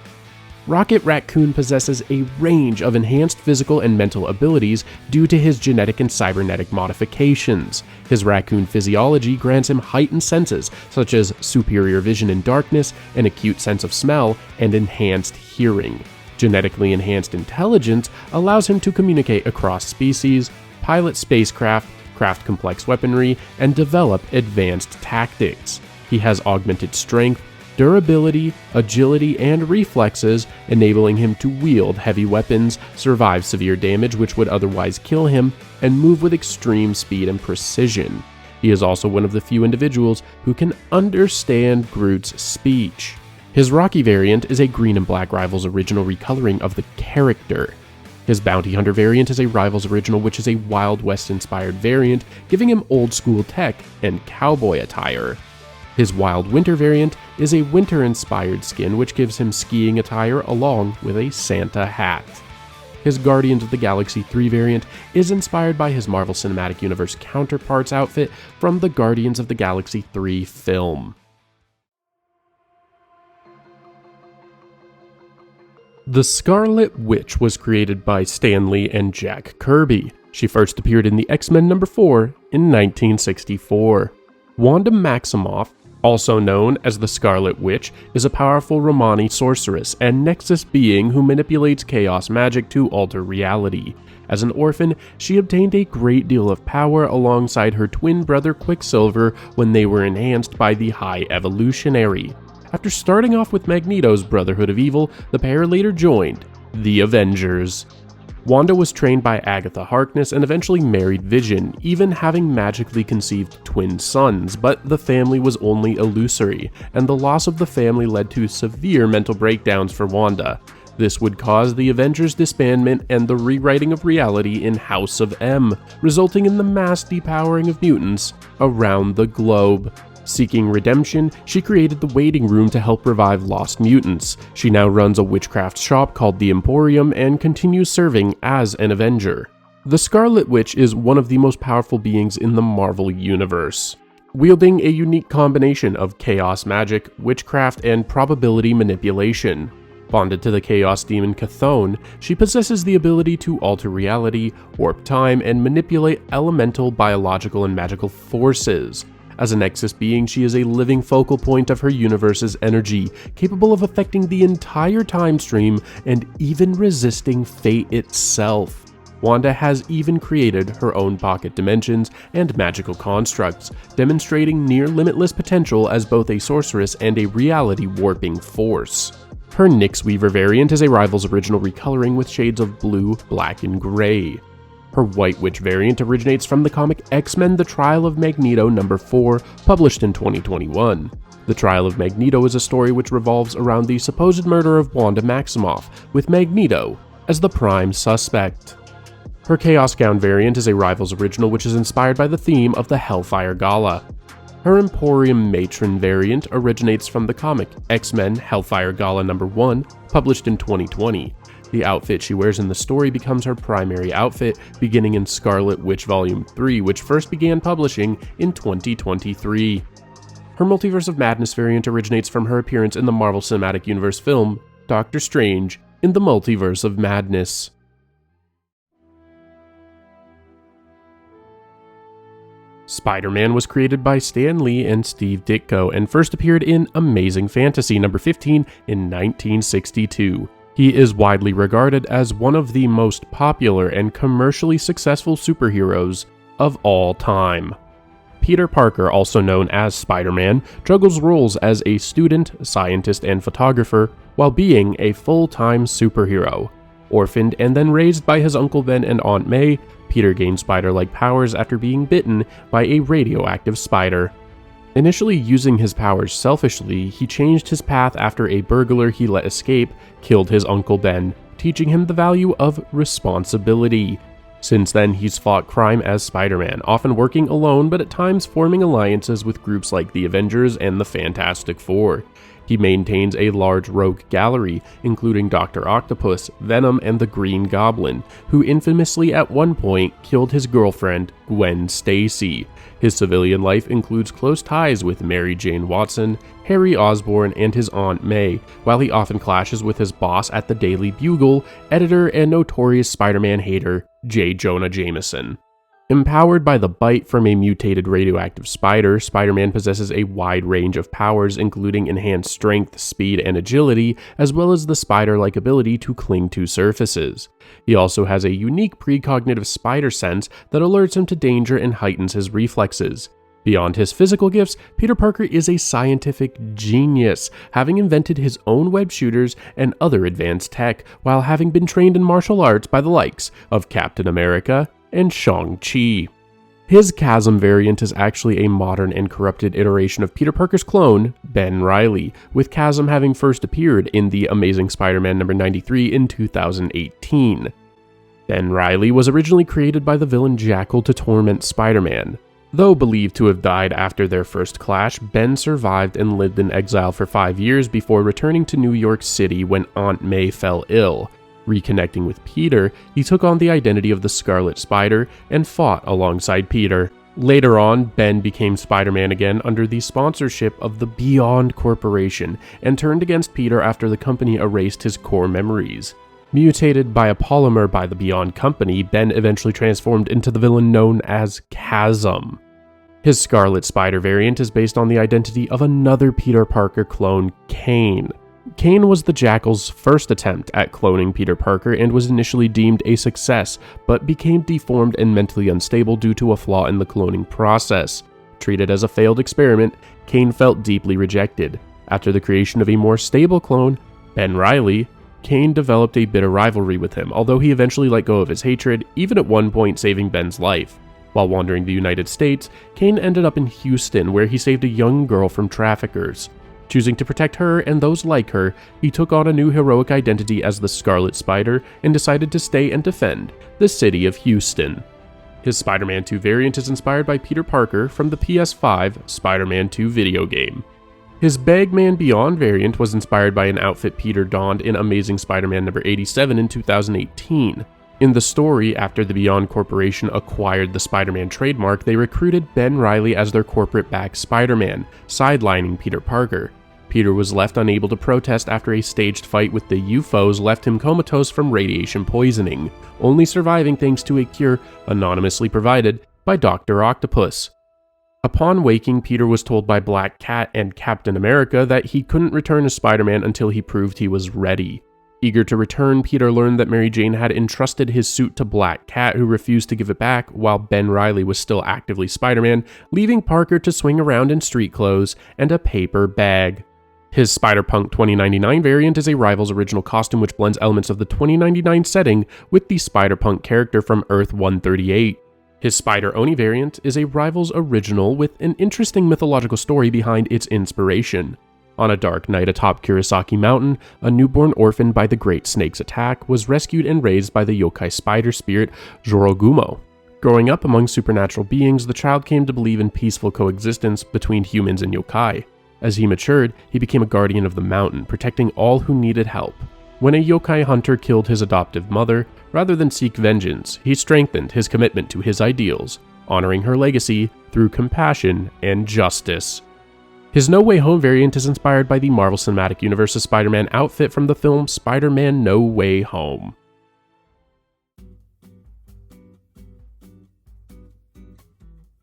Rocket Raccoon possesses a range of enhanced physical and mental abilities due to his genetic and cybernetic modifications. His raccoon physiology grants him heightened senses such as superior vision in darkness, an acute sense of smell, and enhanced hearing. Genetically enhanced intelligence allows him to communicate across species, pilot spacecraft, craft complex weaponry, and develop advanced tactics. He has augmented strength, durability, agility, and reflexes, enabling him to wield heavy weapons, survive severe damage which would otherwise kill him, and move with extreme speed and precision. He is also one of the few individuals who can understand Groot's speech. His Rocky variant is a green and black Rivals original recoloring of the character. His Bounty Hunter variant is a Rivals original which is a Wild West inspired variant, giving him old school tech and cowboy attire. His Wild Winter variant is a winter-inspired skin which gives him skiing attire along with a Santa hat. His Guardians of the Galaxy 3 variant is inspired by his Marvel Cinematic Universe counterparts outfit from the Guardians of the Galaxy 3 film. The Scarlet Witch was created by Stan Lee and Jack Kirby. She first appeared in the X-Men number 4 in 1964. Wanda Maximoff, also known as the Scarlet Witch, is a powerful Romani sorceress and Nexus being who manipulates chaos magic to alter reality. As an orphan, she obtained a great deal of power alongside her twin brother Quicksilver when they were enhanced by the High Evolutionary. After starting off with Magneto's Brotherhood of Evil, the pair later joined the Avengers. Wanda was trained by Agatha Harkness and eventually married Vision, even having magically conceived twin sons, but the family was only illusory, and the loss of the family led to severe mental breakdowns for Wanda. This would cause the Avengers' disbandment and the rewriting of reality in House of M, resulting in the mass depowering of mutants around the globe. Seeking redemption, she created the Waiting Room to help revive lost mutants. She now runs a witchcraft shop called the Emporium and continues serving as an Avenger. The Scarlet Witch is one of the most powerful beings in the Marvel Universe, wielding a unique combination of chaos magic, witchcraft, and probability manipulation. Bonded to the Chaos Demon Chthon, she possesses the ability to alter reality, warp time, and manipulate elemental, biological, and magical forces. As a Nexus being, she is a living focal point of her universe's energy, capable of affecting the entire time stream and even resisting fate itself. Wanda has even created her own pocket dimensions and magical constructs, demonstrating near limitless potential as both a sorceress and a reality warping force. Her Nyx Weaver variant is a Rivals original recoloring with shades of blue, black, and gray. Her White Witch variant originates from the comic X-Men The Trial of Magneto number 4, published in 2021. The Trial of Magneto is a story which revolves around the supposed murder of Wanda Maximoff, with Magneto as the prime suspect. Her Chaos Gown variant is a Rivals original which is inspired by the theme of the Hellfire Gala. Her Emporium Matron variant originates from the comic X-Men Hellfire Gala number 1, published in 2020. The outfit she wears in the story becomes her primary outfit, beginning in Scarlet Witch Volume 3, which first began publishing in 2023. Her Multiverse of Madness variant originates from her appearance in the Marvel Cinematic Universe film, Doctor Strange in the Multiverse of Madness. Spider-Man was created by Stan Lee and Steve Ditko and first appeared in Amazing Fantasy number 15 in 1962. He is widely regarded as one of the most popular and commercially successful superheroes of all time. Peter Parker, also known as Spider-Man, juggles roles as a student, scientist, and photographer, while being a full-time superhero. Orphaned and then raised by his Uncle Ben and Aunt May, Peter gained spider-like powers after being bitten by a radioactive spider. Initially using his powers selfishly, he changed his path after a burglar he let escape killed his Uncle Ben, teaching him the value of responsibility. Since then, he's fought crime as Spider-Man, often working alone but at times forming alliances with groups like the Avengers and the Fantastic Four. He maintains a large rogue gallery, including Dr. Octopus, Venom, and the Green Goblin, who infamously at one point killed his girlfriend, Gwen Stacy. His civilian life includes close ties with Mary Jane Watson, Harry Osborn, and his Aunt May, while he often clashes with his boss at the Daily Bugle, editor and notorious Spider-Man hater, J. Jonah Jameson. Empowered by the bite from a mutated radioactive spider, Spider-Man possesses a wide range of powers including enhanced strength, speed, and agility, as well as the spider-like ability to cling to surfaces. He also has a unique precognitive spider sense that alerts him to danger and heightens his reflexes. Beyond his physical gifts, Peter Parker is a scientific genius, having invented his own web shooters and other advanced tech, while having been trained in martial arts by the likes of Captain America and Shang-Chi. His Chasm variant is actually a modern and corrupted iteration of Peter Parker's clone, Ben Reilly, with Chasm having first appeared in The Amazing Spider-Man number 93 in 2018. Ben Reilly was originally created by the villain Jackal to torment Spider-Man. Though believed to have died after their first clash, Ben survived and lived in exile for 5 years before returning to New York City when Aunt May fell ill. Reconnecting with Peter, he took on the identity of the Scarlet Spider and fought alongside Peter. Later on, Ben became Spider-Man again under the sponsorship of the Beyond Corporation and turned against Peter after the company erased his core memories. Mutated by a polymer by the Beyond Company, Ben eventually transformed into the villain known as Chasm. His Scarlet Spider variant is based on the identity of another Peter Parker clone, Kane. Kane was the Jackal's first attempt at cloning Peter Parker and was initially deemed a success, but became deformed and mentally unstable due to a flaw in the cloning process. Treated as a failed experiment, Kane felt deeply rejected. After the creation of a more stable clone, Ben Reilly, Kane developed a bitter rivalry with him, although he eventually let go of his hatred, even at one point saving Ben's life. While wandering the United States, Kane ended up in Houston, where he saved a young girl from traffickers. Choosing to protect her and those like her, he took on a new heroic identity as the Scarlet Spider and decided to stay and defend the city of Houston. His Spider-Man 2 variant is inspired by Peter Parker from the PS5 Spider-Man 2 video game. His Bagman Beyond variant was inspired by an outfit Peter donned in Amazing Spider-Man number 87 in 2018. In the story, after the Beyond Corporation acquired the Spider-Man trademark, they recruited Ben Reilly as their corporate-backed Spider-Man, sidelining Peter Parker. Peter was left unable to protest after a staged fight with the UFOs left him comatose from radiation poisoning, only surviving thanks to a cure anonymously provided by Dr. Octopus. Upon waking, Peter was told by Black Cat and Captain America that he couldn't return as Spider-Man until he proved he was ready. Eager to return, Peter learned that Mary Jane had entrusted his suit to Black Cat, who refused to give it back while Ben Reilly was still actively Spider-Man, leaving Parker to swing around in street clothes and a paper bag. His Spider-Punk 2099 variant is a rival's original costume which blends elements of the 2099 setting with the Spider-Punk character from Earth 138. His Spider-Oni variant is a rival's original with an interesting mythological story behind its inspiration. On a dark night atop Kurosaki Mountain, a newborn orphan by the Great Snake's attack was rescued and raised by the yokai spider spirit Jorogumo. Growing up among supernatural beings, the child came to believe in peaceful coexistence between humans and yokai. As he matured, he became a guardian of the mountain, protecting all who needed help. When a yokai hunter killed his adoptive mother, rather than seek vengeance, he strengthened his commitment to his ideals, honoring her legacy through compassion and justice. His No Way Home variant is inspired by the Marvel Cinematic Universe's Spider-Man outfit from the film Spider-Man No Way Home.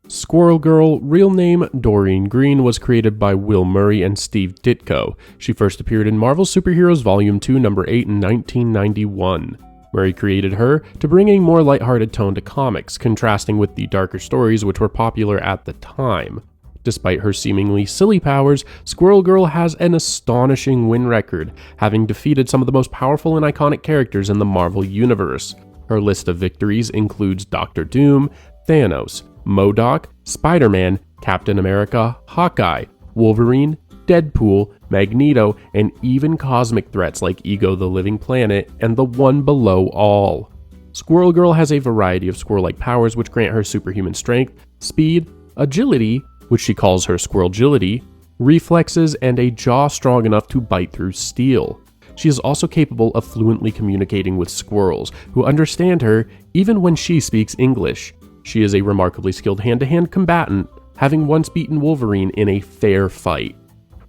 Squirrel Girl, real name Doreen Green, was created by Will Murray and Steve Ditko. She first appeared in Marvel Superheroes Volume 2, number 8 in 1991. Murray created her to bring a more lighthearted tone to comics, contrasting with the darker stories which were popular at the time. Despite her seemingly silly powers, Squirrel Girl has an astonishing win record, having defeated some of the most powerful and iconic characters in the Marvel Universe. Her list of victories includes Doctor Doom, Thanos, MODOK, Spider-Man, Captain America, Hawkeye, Wolverine, Deadpool, Magneto, and even cosmic threats like Ego the Living Planet and the One Below All. Squirrel Girl has a variety of squirrel-like powers which grant her superhuman strength, speed, agility, which she calls her Squirrelgility, reflexes, and a jaw strong enough to bite through steel. She is also capable of fluently communicating with squirrels, who understand her even when she speaks English. She is a remarkably skilled hand-to-hand combatant, having once beaten Wolverine in a fair fight.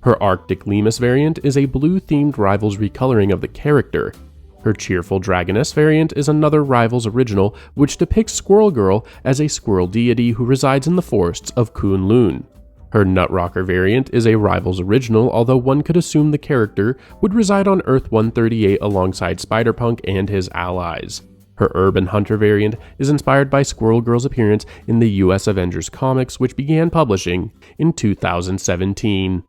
Her Arctic Lemus variant is a blue-themed Rivals recoloring of the character. Her Cheerful Dragoness variant is another Rivals original, which depicts Squirrel Girl as a squirrel deity who resides in the forests of Kunlun. Her Nutrocker variant is a Rivals original, although one could assume the character would reside on Earth-138 alongside Spider-Punk and his allies. Her Urban Hunter variant is inspired by Squirrel Girl's appearance in the US Avengers comics, which began publishing in 2017.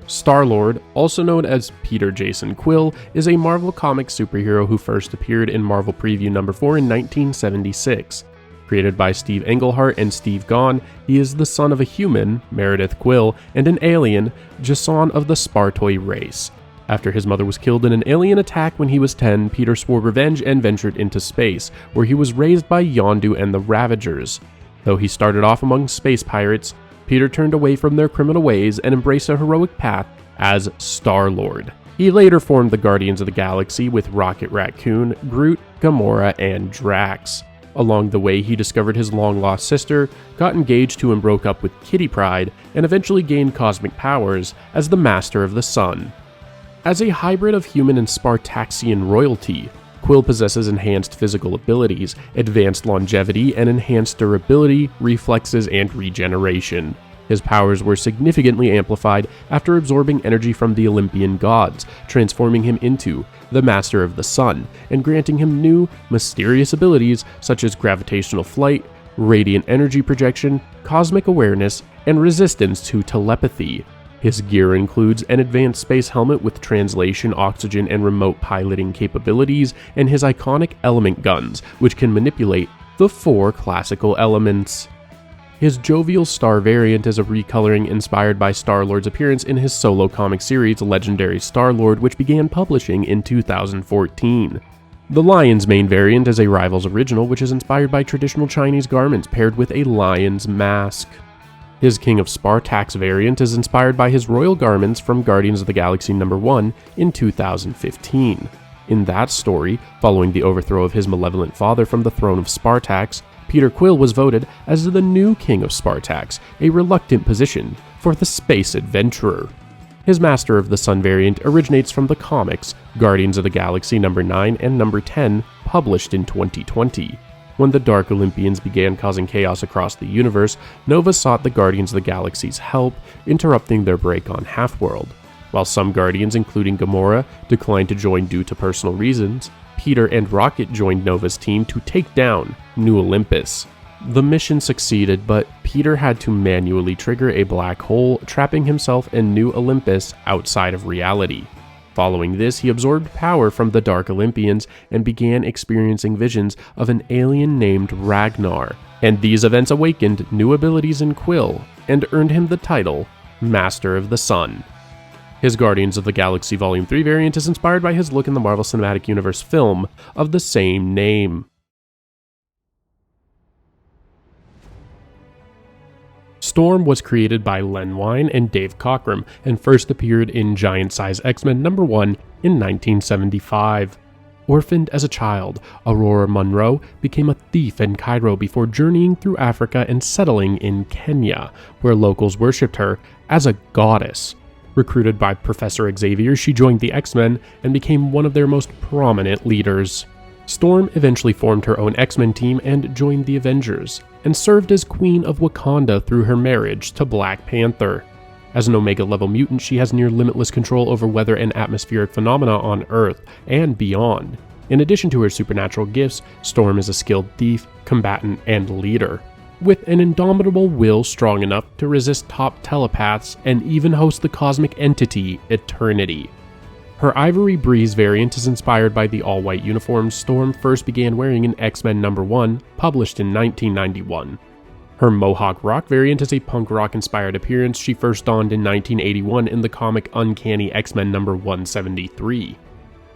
Star-Lord, also known as Peter Jason Quill, is a Marvel Comics superhero who first appeared in Marvel Preview number 4 in 1976. Created by Steve Englehart and Steve Gahn, he is the son of a human, Meredith Quill, and an alien, Jason of the Spartoi race. After his mother was killed in an alien attack when he was 10, Peter swore revenge and ventured into space, where he was raised by Yondu and the Ravagers. Though he started off among space pirates, Peter turned away from their criminal ways and embraced a heroic path as Star-Lord. He later formed the Guardians of the Galaxy with Rocket Raccoon, Groot, Gamora, and Drax. Along the way, he discovered his long-lost sister, got engaged to and broke up with Kitty Pryde, and eventually gained cosmic powers as the Master of the Sun. As a hybrid of human and Spartaxian royalty, Quill possesses enhanced physical abilities, advanced longevity, and enhanced durability, reflexes, and regeneration. His powers were significantly amplified after absorbing energy from the Olympian gods, transforming him into the Master of the Sun, and granting him new, mysterious abilities such as gravitational flight, radiant energy projection, cosmic awareness, and resistance to telepathy. His gear includes an advanced space helmet with translation, oxygen, and remote piloting capabilities, and his iconic element guns, which can manipulate the 4 classical elements. His Jovial Star variant is a recoloring inspired by Star-Lord's appearance in his solo comic series Legendary Star-Lord, which began publishing in 2014. The Lion's Mane variant is a Rivals original, which is inspired by traditional Chinese garments paired with a lion's mask. His King of Spartax variant is inspired by his royal garments from Guardians of the Galaxy number 1 in 2015. In that story, following the overthrow of his malevolent father from the throne of Spartax, Peter Quill was voted as the new King of Spartax, a reluctant position for the space adventurer. His Master of the Sun variant originates from the comics Guardians of the Galaxy number 9 and number 10, published in 2020. When the Dark Olympians began causing chaos across the universe, Nova sought the Guardians of the Galaxy's help, interrupting their break on Half-World. While some Guardians, including Gamora, declined to join due to personal reasons, Peter and Rocket joined Nova's team to take down New Olympus. The mission succeeded, but Peter had to manually trigger a black hole, trapping himself and New Olympus outside of reality. Following this, he absorbed power from the Dark Olympians and began experiencing visions of an alien named Ragnar, and these events awakened new abilities in Quill and earned him the title Master of the Sun. His Guardians of the Galaxy Volume 3 variant is inspired by his look in the Marvel Cinematic Universe film of the same name. Storm was created by Len Wein and Dave Cockrum and first appeared in Giant Size X-Men number 1 in 1975. Orphaned as a child, Aurora Monroe became a thief in Cairo before journeying through Africa and settling in Kenya, where locals worshipped her as a goddess. Recruited by Professor Xavier, she joined the X-Men and became one of their most prominent leaders. Storm eventually formed her own X-Men team and joined the Avengers, and served as Queen of Wakanda through her marriage to Black Panther. As an Omega-level mutant, she has near limitless control over weather and atmospheric phenomena on Earth and beyond. In addition to her supernatural gifts, Storm is a skilled thief, combatant, and leader, with an indomitable will strong enough to resist top telepaths and even host the cosmic entity Eternity. Her Ivory Breeze variant is inspired by the all-white uniform Storm first began wearing in X-Men #1, published in 1991. Her Mohawk Rock variant is a punk rock-inspired appearance she first donned in 1981 in the comic Uncanny X-Men #173.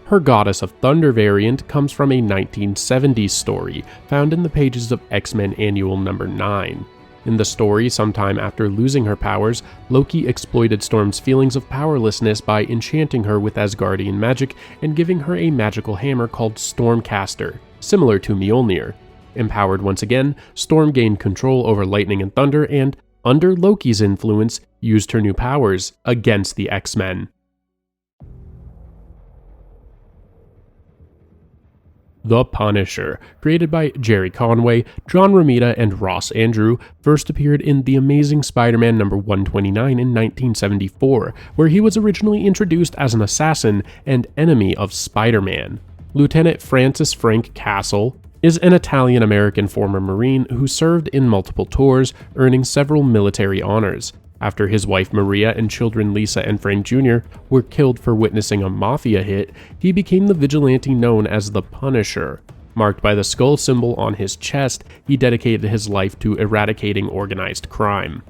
Her Goddess of Thunder variant comes from a 1970s story found in the pages of X-Men Annual #9. In the story, sometime after losing her powers, Loki exploited Storm's feelings of powerlessness by enchanting her with Asgardian magic and giving her a magical hammer called Stormcaster, similar to Mjolnir. Empowered once again, Storm gained control over lightning and thunder and, under Loki's influence, used her new powers against the X-Men. The Punisher, created by Jerry Conway, John Romita, and Ross Andru, first appeared in The Amazing Spider-Man #129 in 1974, where he was originally introduced as an assassin and enemy of Spider-Man. Lieutenant Francis Frank Castle is an Italian-American former Marine who served in multiple tours, earning several military honors. After his wife Maria and children Lisa and Frank Jr. were killed for witnessing a mafia hit, he became the vigilante known as the Punisher. Marked by the skull symbol on his chest, he dedicated his life to eradicating organized crime.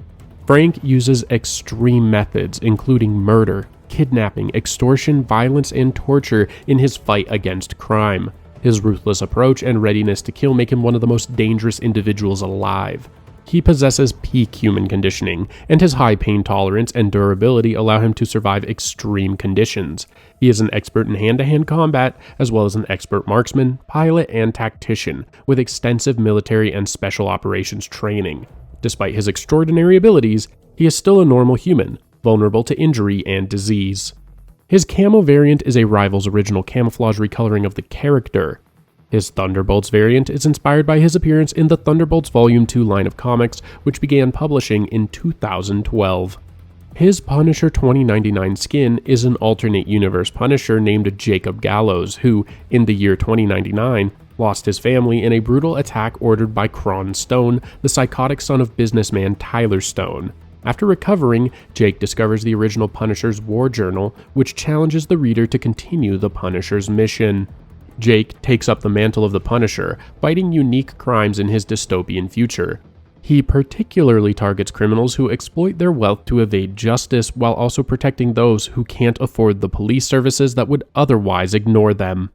Frank uses extreme methods, including murder, kidnapping, extortion, violence, and torture in his fight against crime. His ruthless approach and readiness to kill make him one of the most dangerous individuals alive. He possesses peak human conditioning, and his high pain tolerance and durability allow him to survive extreme conditions. He is an expert in hand-to-hand combat, as well as an expert marksman, pilot, and tactician, with extensive military and special operations training. Despite his extraordinary abilities, he is still a normal human, vulnerable to injury and disease. His camo variant is a rival's original camouflage recoloring of the character. His Thunderbolts variant is inspired by his appearance in the Thunderbolts Volume 2 line of comics, which began publishing in 2012. His Punisher 2099 skin is an alternate universe Punisher named Jacob Gallows, who, in the year 2099, lost his family in a brutal attack ordered by Kron Stone, the psychotic son of businessman Tyler Stone. After recovering, Jake discovers the original Punisher's war journal, which challenges the reader to continue the Punisher's mission. Jake takes up the mantle of the Punisher, fighting unique crimes in his dystopian future. He particularly targets criminals who exploit their wealth to evade justice while also protecting those who can't afford the police services that would otherwise ignore them.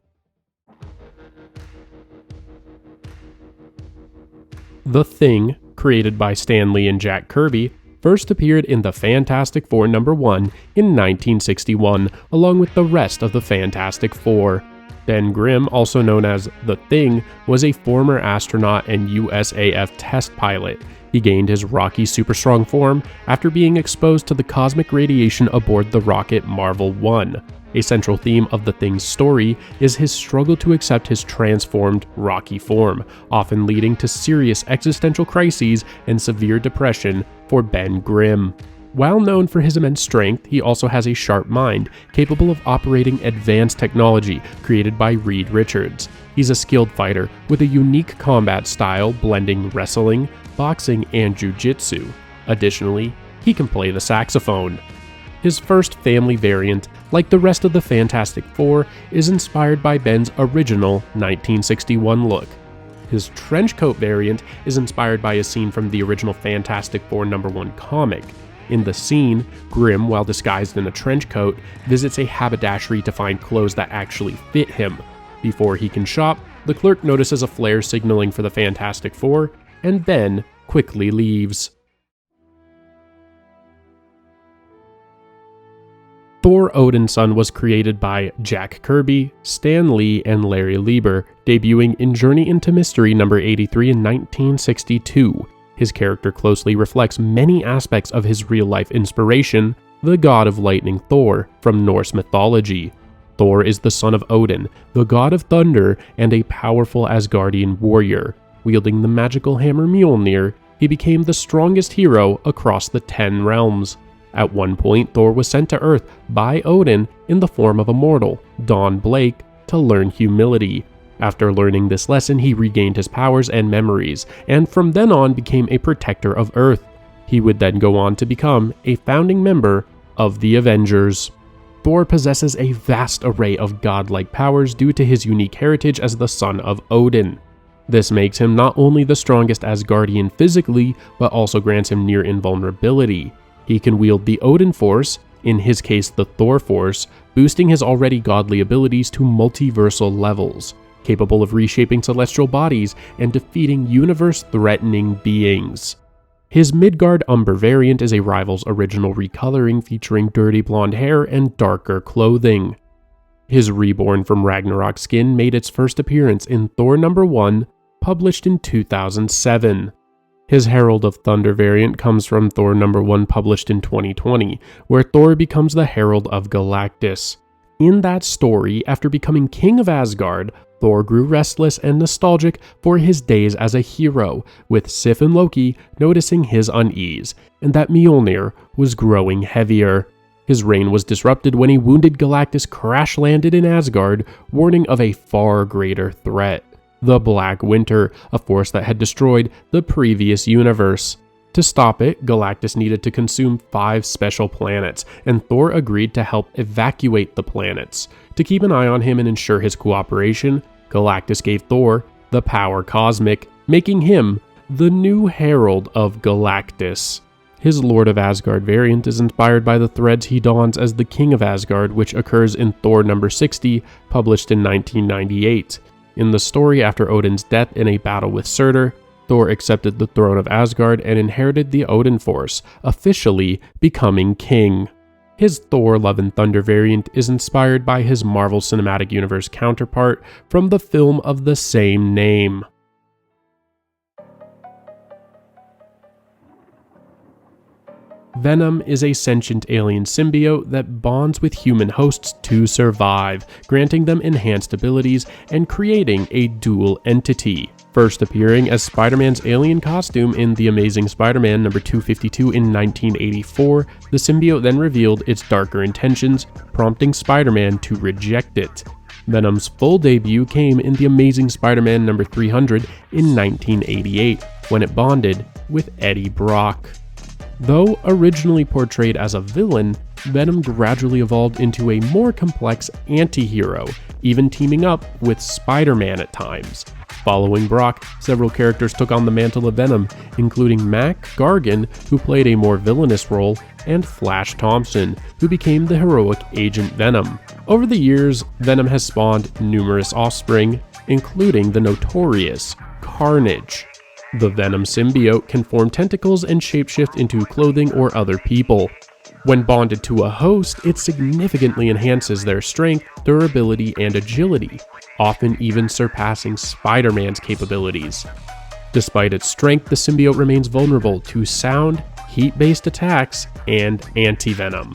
The Thing, created by Stan Lee and Jack Kirby, first appeared in the Fantastic Four #1 in 1961, along with the rest of the Fantastic Four. Ben Grimm, also known as The Thing, was a former astronaut and USAF test pilot. He gained his rocky super strong form after being exposed to the cosmic radiation aboard the rocket Marvel 1. A central theme of The Thing's story is his struggle to accept his transformed, rocky form, often leading to serious existential crises and severe depression for Ben Grimm. While known for his immense strength, he also has a sharp mind, capable of operating advanced technology created by Reed Richards. He's a skilled fighter with a unique combat style blending wrestling, boxing, and jiu-jitsu. Additionally, he can play the saxophone. His first family variant, like the rest of the Fantastic Four, is inspired by Ben's original 1961 look. His trench coat variant is inspired by a scene from the original Fantastic Four #1 comic. In the scene, Grimm, while disguised in a trench coat, visits a haberdashery to find clothes that actually fit him. Before he can shop, the clerk notices a flare signaling for the Fantastic Four, and Ben quickly leaves. Thor Odin's Son was created by Jack Kirby, Stan Lee, and Larry Lieber, debuting in Journey into Mystery #83 in 1962. His character closely reflects many aspects of his real-life inspiration, the god of lightning Thor from Norse mythology. Thor is the son of Odin, the god of thunder, and a powerful Asgardian warrior. Wielding the magical hammer Mjolnir, he became the strongest hero across the 10 realms. At one point, Thor was sent to Earth by Odin in the form of a mortal, Don Blake, to learn humility. After learning this lesson, he regained his powers and memories, and from then on became a protector of Earth. He would then go on to become a founding member of the Avengers. Thor possesses a vast array of godlike powers due to his unique heritage as the son of Odin. This makes him not only the strongest Asgardian physically, but also grants him near invulnerability. He can wield the Odin Force, in his case the Thor Force, boosting his already godly abilities to multiversal levels, capable of reshaping celestial bodies and defeating universe-threatening beings. His Midgard Umber variant is a rival's original recoloring featuring dirty blonde hair and darker clothing. His Reborn from Ragnarok skin made its first appearance in Thor #1, published in 2007. His Herald of Thunder variant comes from Thor #1 published in 2020, where Thor becomes the Herald of Galactus. In that story, after becoming King of Asgard, Thor grew restless and nostalgic for his days as a hero, with Sif and Loki noticing his unease, and that Mjolnir was growing heavier. His reign was disrupted when a wounded Galactus crash-landed in Asgard, warning of a far greater threat: the Black Winter, a force that had destroyed the previous universe. To stop it, Galactus needed to consume 5 special planets, and Thor agreed to help evacuate the planets. To keep an eye on him and ensure his cooperation, Galactus gave Thor the power cosmic, making him the new Herald of Galactus. His Lord of Asgard variant is inspired by the threads he dons as the King of Asgard, which occurs in Thor #60, published in 1998. In the story after Odin's death in a battle with Surtur, Thor accepted the throne of Asgard and inherited the Odin Force, officially becoming king. His Thor Love and Thunder variant is inspired by his Marvel Cinematic Universe counterpart from the film of the same name. Venom is a sentient alien symbiote that bonds with human hosts to survive, granting them enhanced abilities and creating a dual entity. First appearing as Spider-Man's alien costume in The Amazing Spider-Man #252 in 1984, the symbiote then revealed its darker intentions, prompting Spider-Man to reject it. Venom's full debut came in The Amazing Spider-Man #300 in 1988, when it bonded with Eddie Brock. Though originally portrayed as a villain, Venom gradually evolved into a more complex anti-hero, even teaming up with Spider-Man at times. Following Brock, several characters took on the mantle of Venom, including Mac Gargan, who played a more villainous role, and Flash Thompson, who became the heroic Agent Venom. Over the years, Venom has spawned numerous offspring, including the notorious Carnage. The Venom symbiote can form tentacles and shapeshift into clothing or other people. When bonded to a host, it significantly enhances their strength, durability, and agility, often even surpassing Spider-Man's capabilities. Despite its strength, the symbiote remains vulnerable to sound, heat-based attacks, and anti-venom.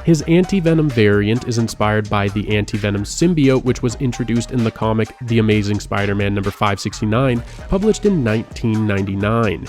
His anti-venom variant is inspired by the anti-venom symbiote, which was introduced in the comic The Amazing Spider-Man #569, published in 1999.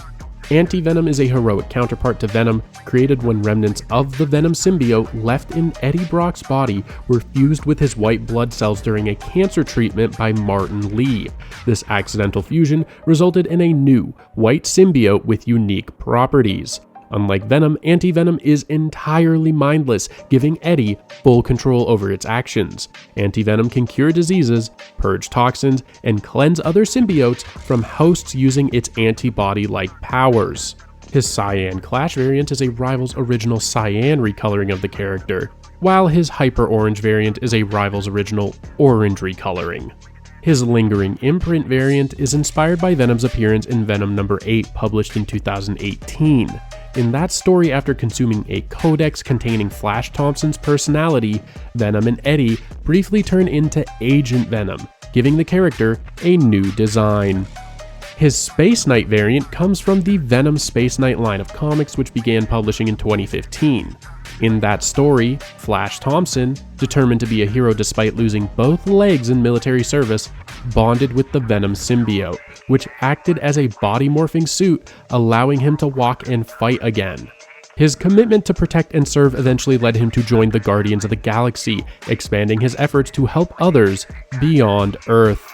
Anti-venom is a heroic counterpart to Venom, created when remnants of the Venom symbiote left in Eddie Brock's body were fused with his white blood cells during a cancer treatment by Martin Lee. This accidental fusion resulted in a new, white symbiote with unique properties. Unlike Venom, Anti-Venom is entirely mindless, giving Eddie full control over its actions. Anti-Venom can cure diseases, purge toxins, and cleanse other symbiotes from hosts using its antibody-like powers. His Cyan Clash variant is a rival's original cyan recoloring of the character, while his Hyper Orange variant is a rival's original orange recoloring. His Lingering Imprint variant is inspired by Venom's appearance in Venom #8, published in 2018. In that story, after consuming a codex containing Flash Thompson's personality, Venom and Eddie briefly turn into Agent Venom, giving the character a new design. His Space Knight variant comes from the Venom Space Knight line of comics, which began publishing in 2015. In that story, Flash Thompson, determined to be a hero despite losing both legs in military service, bonded with the Venom symbiote, which acted as a body-morphing suit, allowing him to walk and fight again. His commitment to protect and serve eventually led him to join the Guardians of the Galaxy, expanding his efforts to help others beyond Earth.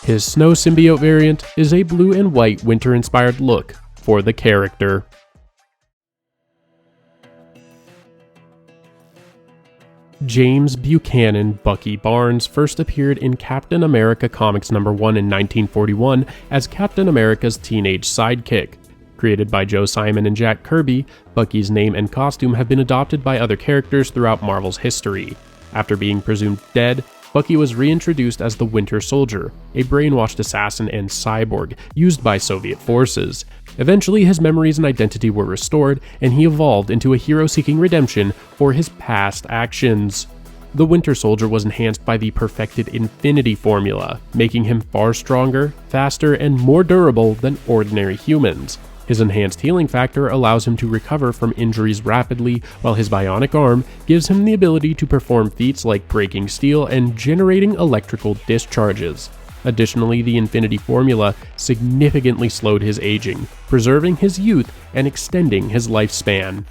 His Snow symbiote variant is a blue and white winter-inspired look for the character. James Buchanan Bucky Barnes first appeared in Captain America Comics #1 in 1941 as Captain America's teenage sidekick. Created by Joe Simon and Jack Kirby, Bucky's name and costume have been adopted by other characters throughout Marvel's history. After being presumed dead, Bucky was reintroduced as the Winter Soldier, a brainwashed assassin and cyborg used by Soviet forces. Eventually, his memories and identity were restored, and he evolved into a hero seeking redemption for his past actions. The Winter Soldier was enhanced by the perfected Infinity Formula, making him far stronger, faster, and more durable than ordinary humans. His enhanced healing factor allows him to recover from injuries rapidly, while his bionic arm gives him the ability to perform feats like breaking steel and generating electrical discharges. Additionally, the Infinity Formula significantly slowed his aging, preserving his youth and extending his lifespan.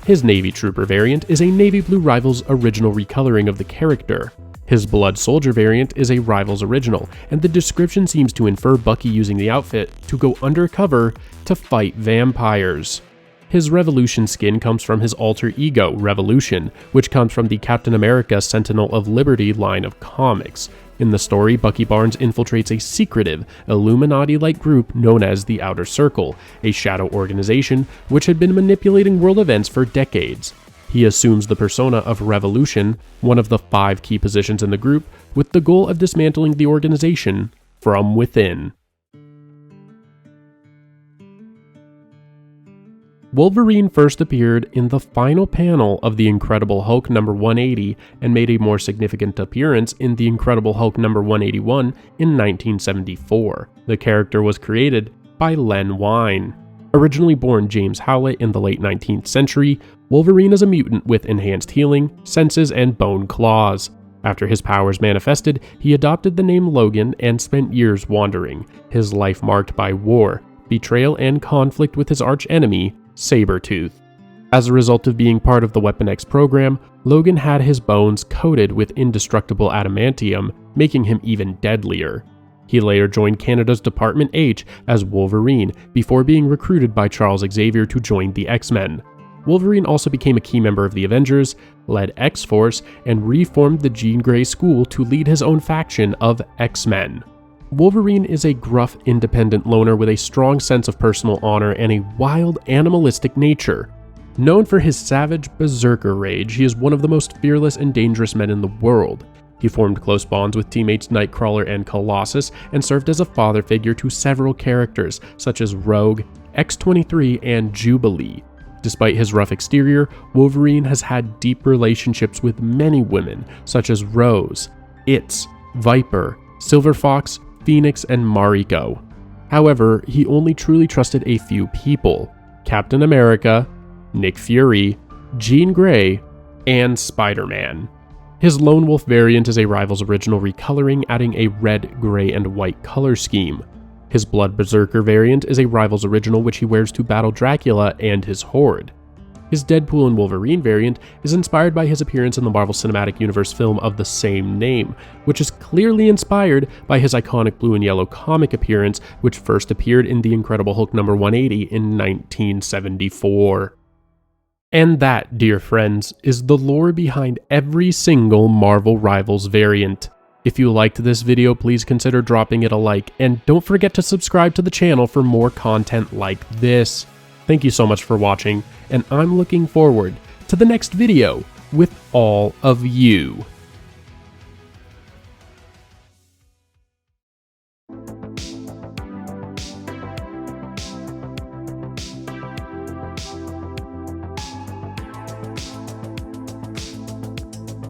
His Navy Trooper variant is a Navy Blue Rivals original recoloring of the character. His Blood Soldier variant is a Rivals original, and the description seems to infer Bucky using the outfit to go undercover to fight vampires. His Revolution skin comes from his alter ego, Revolution, which comes from the Captain America Sentinel of Liberty line of comics. In the story, Bucky Barnes infiltrates a secretive, Illuminati-like group known as the Outer Circle, a shadow organization which had been manipulating world events for decades. He assumes the persona of Revolution, one of the 5 key positions in the group, with the goal of dismantling the organization from within. Wolverine first appeared in the final panel of The Incredible Hulk #180 and made a more significant appearance in The Incredible Hulk #181 in 1974. The character was created by Len Wein. Originally born James Howlett in the late 19th century, Wolverine is a mutant with enhanced healing, senses, and bone claws. After his powers manifested, he adopted the name Logan and spent years wandering, his life marked by war, betrayal, and conflict with his arch-enemy, Sabretooth. As a result of being part of the Weapon X program, Logan had his bones coated with indestructible adamantium, making him even deadlier. He later joined Canada's Department H as Wolverine before being recruited by Charles Xavier to join the X-Men. Wolverine also became a key member of the Avengers, led X-Force, and reformed the Jean Grey School to lead his own faction of X-Men. Wolverine is a gruff, independent loner with a strong sense of personal honor and a wild, animalistic nature. Known for his savage, berserker rage, he is one of the most fearless and dangerous men in the world. He formed close bonds with teammates Nightcrawler and Colossus, and served as a father figure to several characters such as Rogue, X-23, and Jubilee. Despite his rough exterior, Wolverine has had deep relationships with many women such as Rose, Itz, Viper, Silver Fox, Phoenix, and Mariko. However, he only truly trusted a few people: Captain America, Nick Fury, Jean Grey, and Spider-Man. His Lone Wolf variant is a Rivals original recoloring, adding a red, gray, and white color scheme. His Blood Berserker variant is a Rivals original which he wears to battle Dracula and his Horde. His Deadpool and Wolverine variant is inspired by his appearance in the Marvel Cinematic Universe film of the same name, which is clearly inspired by his iconic blue and yellow comic appearance, which first appeared in The Incredible Hulk #180 in 1974. And that, dear friends, is the lore behind every single Marvel Rivals variant. If you liked this video, please consider dropping it a like, and don't forget to subscribe to the channel for more content like this. Thank you so much for watching, and I'm looking forward to the next video with all of you.